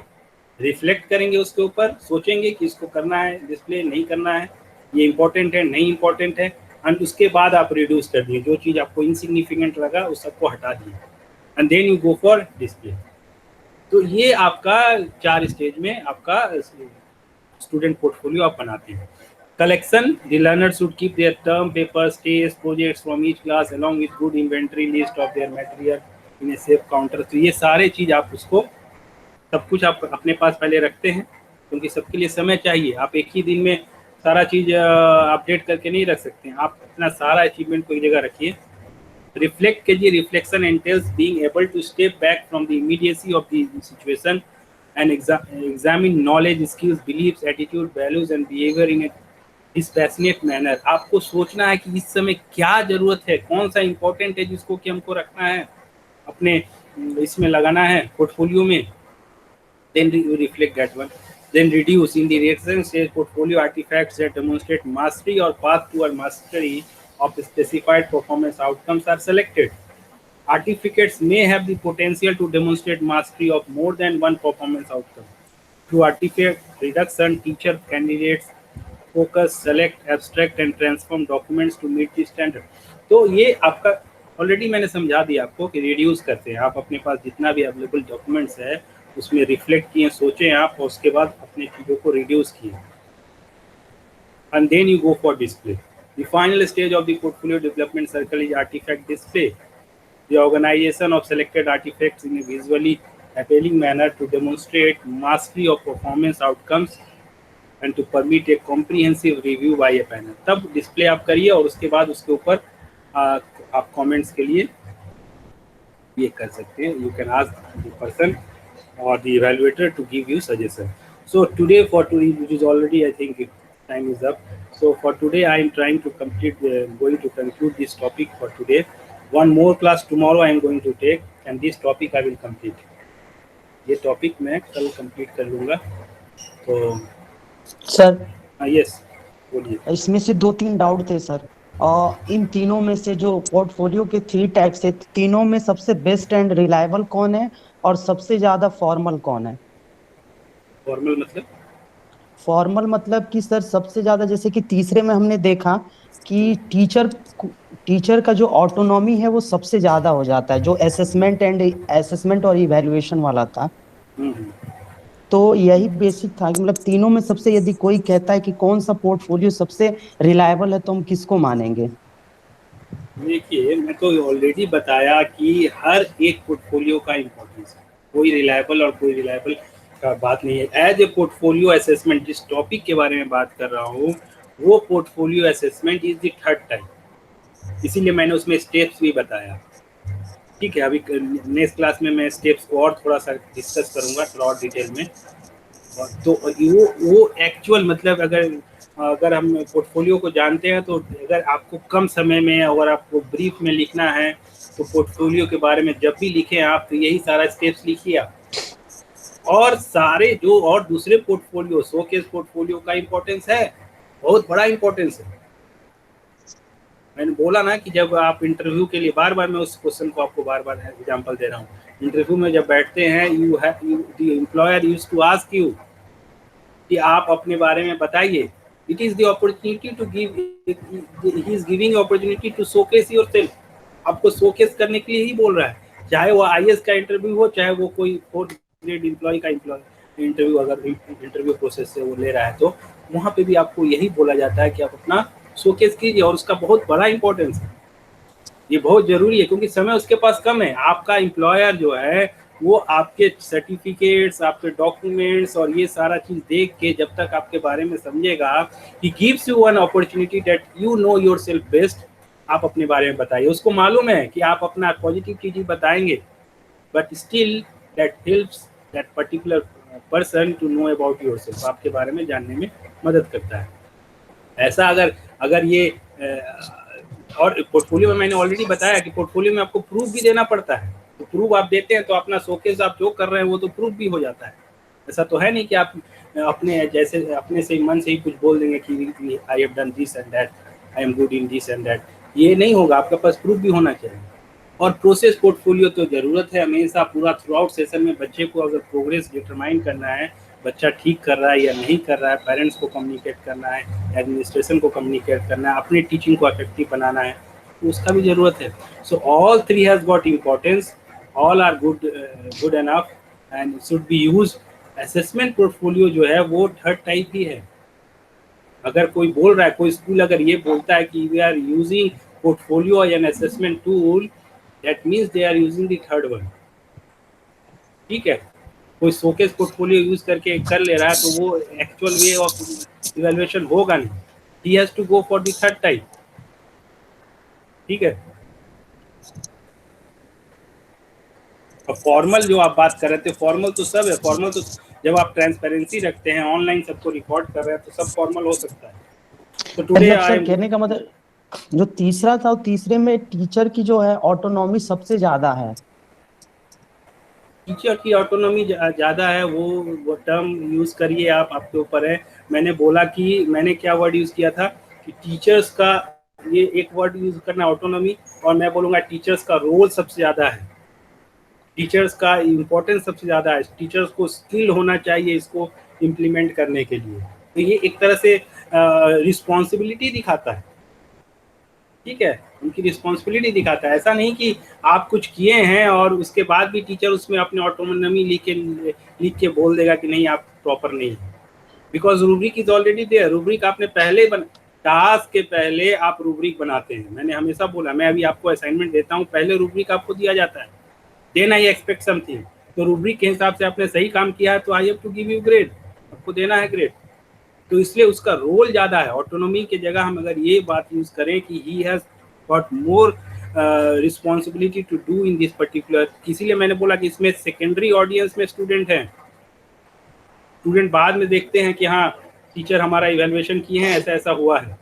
रिफ्लेक्ट करेंगे उसके ऊपर, सोचेंगे कि इसको करना है डिस्प्ले, नहीं करना है, ये इंपॉर्टेंट है नहीं इंपॉर्टेंट है, एंड उसके बाद आप रिड्यूस कर दिए, जो चीज़ आपको इनसिग्निफिकेंट लगा उस सबको हटा दिए, and then you go for display. तो ये आपका 4 स्टेज में आपका स्टूडेंट पोर्टफोलियो आप बनाते हैं। Collection, the learner should keep their term papers, test projects from each class along with good inventory list of their material in a safe counter। तो ये सारे चीज़ आप उसको सब कुछ आप अपने पास पहले रखते हैं, क्योंकि सबके लिए समय चाहिए। आप एक ही दिन में सारा चीज़ अपडेट करके नहीं रख सकते हैं, आप अपना सारा अचीवमेंट को एक जगह रखिए। रिफ्लेक्ट कीजिए, reflection entails being able to step back from the immediacy of the situation and examine knowledge, skills, beliefs, attitude, values and behaviour in a dispassionate manner. आपको सोचना है कि इस समय क्या जरूरत है, कौन सा इंपॉर्टेंट है जिसको कि हमको रखना है, अपने इसमें लगाना है पोर्टफोलियो में। Then you reflect that one. Then reduce in the reaction stage portfolio artifacts that demonstrate mastery or path toward mastery of specified performance outcomes are selected. Artifacts may have the potential to demonstrate mastery of more than one performance outcome. Through artifact reduction, teacher candidates focus, select, abstract and transform documents to meet the standard. तो ये आपका already मैंने समझा दिया आपको कि reduce करते हैं। आप अपने पास जितना भी अवेलेबल डॉक्यूमेंट्स है उसमें रिफ्लेक्ट किए, सोचें आप, और उसके बाद अपने चीज़ों को रिड्यूस किए, and then you go for display. The final stage of the portfolio development circle is artifact display, the organisation of selected artifacts in a visually appealing manner to demonstrate mastery of performance outcomes and to permit a comprehensive review by a panel. तब display आप करिए और उसके बाद उसके ऊपर आप comments के लिए ये कर सकते हैं। You can ask the person or the evaluator to give you suggestion. So today which is already I think time is up. So for today I am trying to going to conclude this topic for today. One more class tomorrow I am going to take and this topic I will complete. ये topic मैं कल complete कर लूँगा। तो sir yes बोलिए। इसमें से 2-3 doubt थे सर। इन तीनों में से जो पोर्टफोलियो के 3 टाइप्स है, तीनों में सबसे बेस्ट एंड रिलायबल कौन है और सबसे ज्यादा फॉर्मल कौन है? फॉर्मल मतलब कि सर सबसे ज्यादा, जैसे कि तीसरे में हमने देखा कि टीचर का जो ऑटोनॉमी है वो सबसे ज्यादा हो जाता है, जो असेसमेंट और इवैल्यूएशन वाला था। तो यही बेसिक था कि मतलब तीनों में सबसे, यदि कोई कहता है कि कौन सा पोर्टफोलियो सबसे रिलायबल है तो हम किसको मानेंगे? देखिए मैं तो ऑलरेडी बताया कि हर एक पोर्टफोलियो का इम्पोर्टेंस है, कोई रिलायबल और कोई रिलायबल का बात नहीं है। एज ए पोर्टफोलियो असेसमेंट जिस टॉपिक के बारे में बात कर रहा हूँ वो portfolio assessment is the third type, इसीलिए मैंने उसमें स्टेप्स भी बताया। ठीक है, अभी नेक्स्ट क्लास में मैं स्टेप्स को और थोड़ा सा डिस्कस करूँगा थोड़ा और डिटेल में। तो वो एक्चुअल मतलब अगर हम पोर्टफोलियो को जानते हैं तो अगर आपको कम समय में अगर आपको ब्रीफ में लिखना है तो पोर्टफोलियो के बारे में जब भी लिखें आप तो यही सारा स्टेप्स लिखिए आप। और सारे जो और दूसरे पोर्टफोलियो, शोकेस पोर्टफोलियो का इम्पोर्टेंस है, बहुत बड़ा इम्पोर्टेंस है। मैंने बोला ना कि जब आप इंटरव्यू के लिए, बार बार मैं उस क्वेश्चन को आपको बार बार एग्जांपल दे रहा हूँ, इंटरव्यू में जब बैठते हैं the employer used to ask you कि आप अपने बारे में बताइए। It is the opportunity to give, he is giving opportunity to showcase yourself। आपको शोकेस करने के लिए ही बोल रहा है, चाहे वो IAS का इंटरव्यू हो, चाहे वो कोई 4th ग्रेड एम्प्लॉय का इंटरव्यू, अगर इंटरव्यू प्रोसेस से वो ले रहा है तो वहाँ पे भी आपको यही बोला जाता है कि आप अपना शोकेस कीजिए। और उसका बहुत बड़ा इंपॉर्टेंस है, ये बहुत जरूरी है क्योंकि समय उसके पास कम है। आपका एम्प्लॉयर जो है वो आपके सर्टिफिकेट्स, आपके डॉक्यूमेंट्स और ये सारा चीज़ देख के जब तक आपके बारे में समझेगा, he gives you one opportunity that you know yourself best. आप अपने बारे में बताइए। उसको मालूम है कि आप अपना पॉजिटिव चीज़ बताएंगे, but still that helps that particular person to know about yourself, आपके बारे में जानने में मदद करता है। ऐसा अगर ये और पोर्टफोलियो में मैंने ऑलरेडी बताया कि पोर्टफोलियो में आपको प्रूफ भी देना पड़ता है, तो प्रूफ आप देते हैं तो अपना शोकेस आप जो कर रहे हैं वो तो प्रूफ भी हो जाता है। ऐसा तो है नहीं कि आप अपने जैसे अपने से मन से ही कुछ बोल देंगे कि I have done this and that, I am good in this and that, ये नहीं होगा, आपके पास प्रूफ भी होना चाहिए। और प्रोसेस पोर्टफोलियो तो ज़रूरत है हमेशा, पूरा थ्रू आउट सेशन में बच्चे को अगर प्रोग्रेस डिटरमाइन करना है, बच्चा ठीक कर रहा है या नहीं कर रहा है, पेरेंट्स को कम्युनिकेट करना है, एडमिनिस्ट्रेशन को कम्युनिकेट करना है, अपनी टीचिंग को इफेक्टिव बनाना है, तो उसका भी ज़रूरत है। So all three has got importance, all are good enough and should be use. Assessment portfolio जो है वो थर्ड टाइप ही है। अगर कोई बोल रहा है, कोई स्कूल अगर ये बोलता है कि we are using portfolio and assessment tool, that means they are using the third one. ठीक है, कोई शोकेस पोर्टफोलियो यूज करके कर ले रहा है तो वो एक्चुअल वे ऑफ इवैल्यूएशन होगा नहीं। He has to go for the third type. ठीक है, और फॉर्मल जो आप बात कर रहे थे, फॉर्मल तो सब है। फॉर्मल तो जब आप ट्रांसपेरेंसी रखते हैं, ऑनलाइन सबको रिकॉर्ड कर रहे हैं, तो सब फॉर्मल हो सकता है। तो टुडे मतलब सर कहने का मतलब जो तीसरा था, तीसरे में टीचर की जो है ऑटोनॉमी सबसे ज्यादा है। टीचर की ऑटोनॉमी ज़्यादा है, वो टर्म यूज़ करिए आप, आपके ऊपर है। मैंने बोला कि मैंने क्या वर्ड यूज़ किया था कि टीचर्स का, ये एक वर्ड यूज़ करना ऑटोनॉमी, और मैं बोलूँगा टीचर्स का रोल सबसे ज़्यादा है, टीचर्स का इम्पोर्टेंस सबसे ज़्यादा है। टीचर्स को स्किल होना चाहिए इसको इम्प्लीमेंट करने के लिए। तो ये एक तरह से रिस्पॉन्सिबिलिटी दिखाता है। ठीक है, उनकी रिस्पॉन्सिबिलिटी दिखाता है। ऐसा नहीं कि आप कुछ किए हैं और उसके बाद भी टीचर उसमें अपने ऑटोनॉमी लिख के बोल देगा कि नहीं आप प्रॉपर नहीं है, because rubric is already there. Rubric आपने पहले टास्क के पहले आप रूब्रिक बनाते हैं। मैंने हमेशा बोला, मैं अभी आपको असाइनमेंट देता हूँ, पहले रूब्रिक आपको दिया जाता है, देन आई एक्सपेक्ट समथिंग। तो रूब्रिक के हिसाब से आपने सही काम किया है तो I have to give you grade, आपको देना है ग्रेड। तो इसलिए उसका रोल ज़्यादा है। ऑटोनॉमी की जगह हम अगर ये बात यूज़ करें कि he has got more responsibility to do in this particular, इसीलिए मैंने बोला कि इसमें सेकेंडरी ऑडियंस में स्टूडेंट हैं। स्टूडेंट बाद में देखते हैं कि हाँ टीचर हमारा इवैल्यूएशन किए हैं, ऐसा ऐसा हुआ है।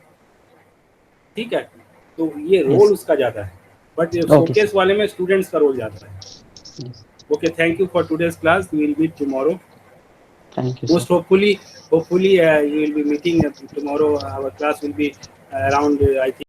ठीक है, तो ये रोल उसका ज़्यादा है, बट शोकेस वाले में स्टूडेंट्स का रोल ज़्यादा है। Okay, thank you for today's class, we will meet tomorrow. Thank you, Most hopefully you will be meeting tomorrow. Our class will be around I think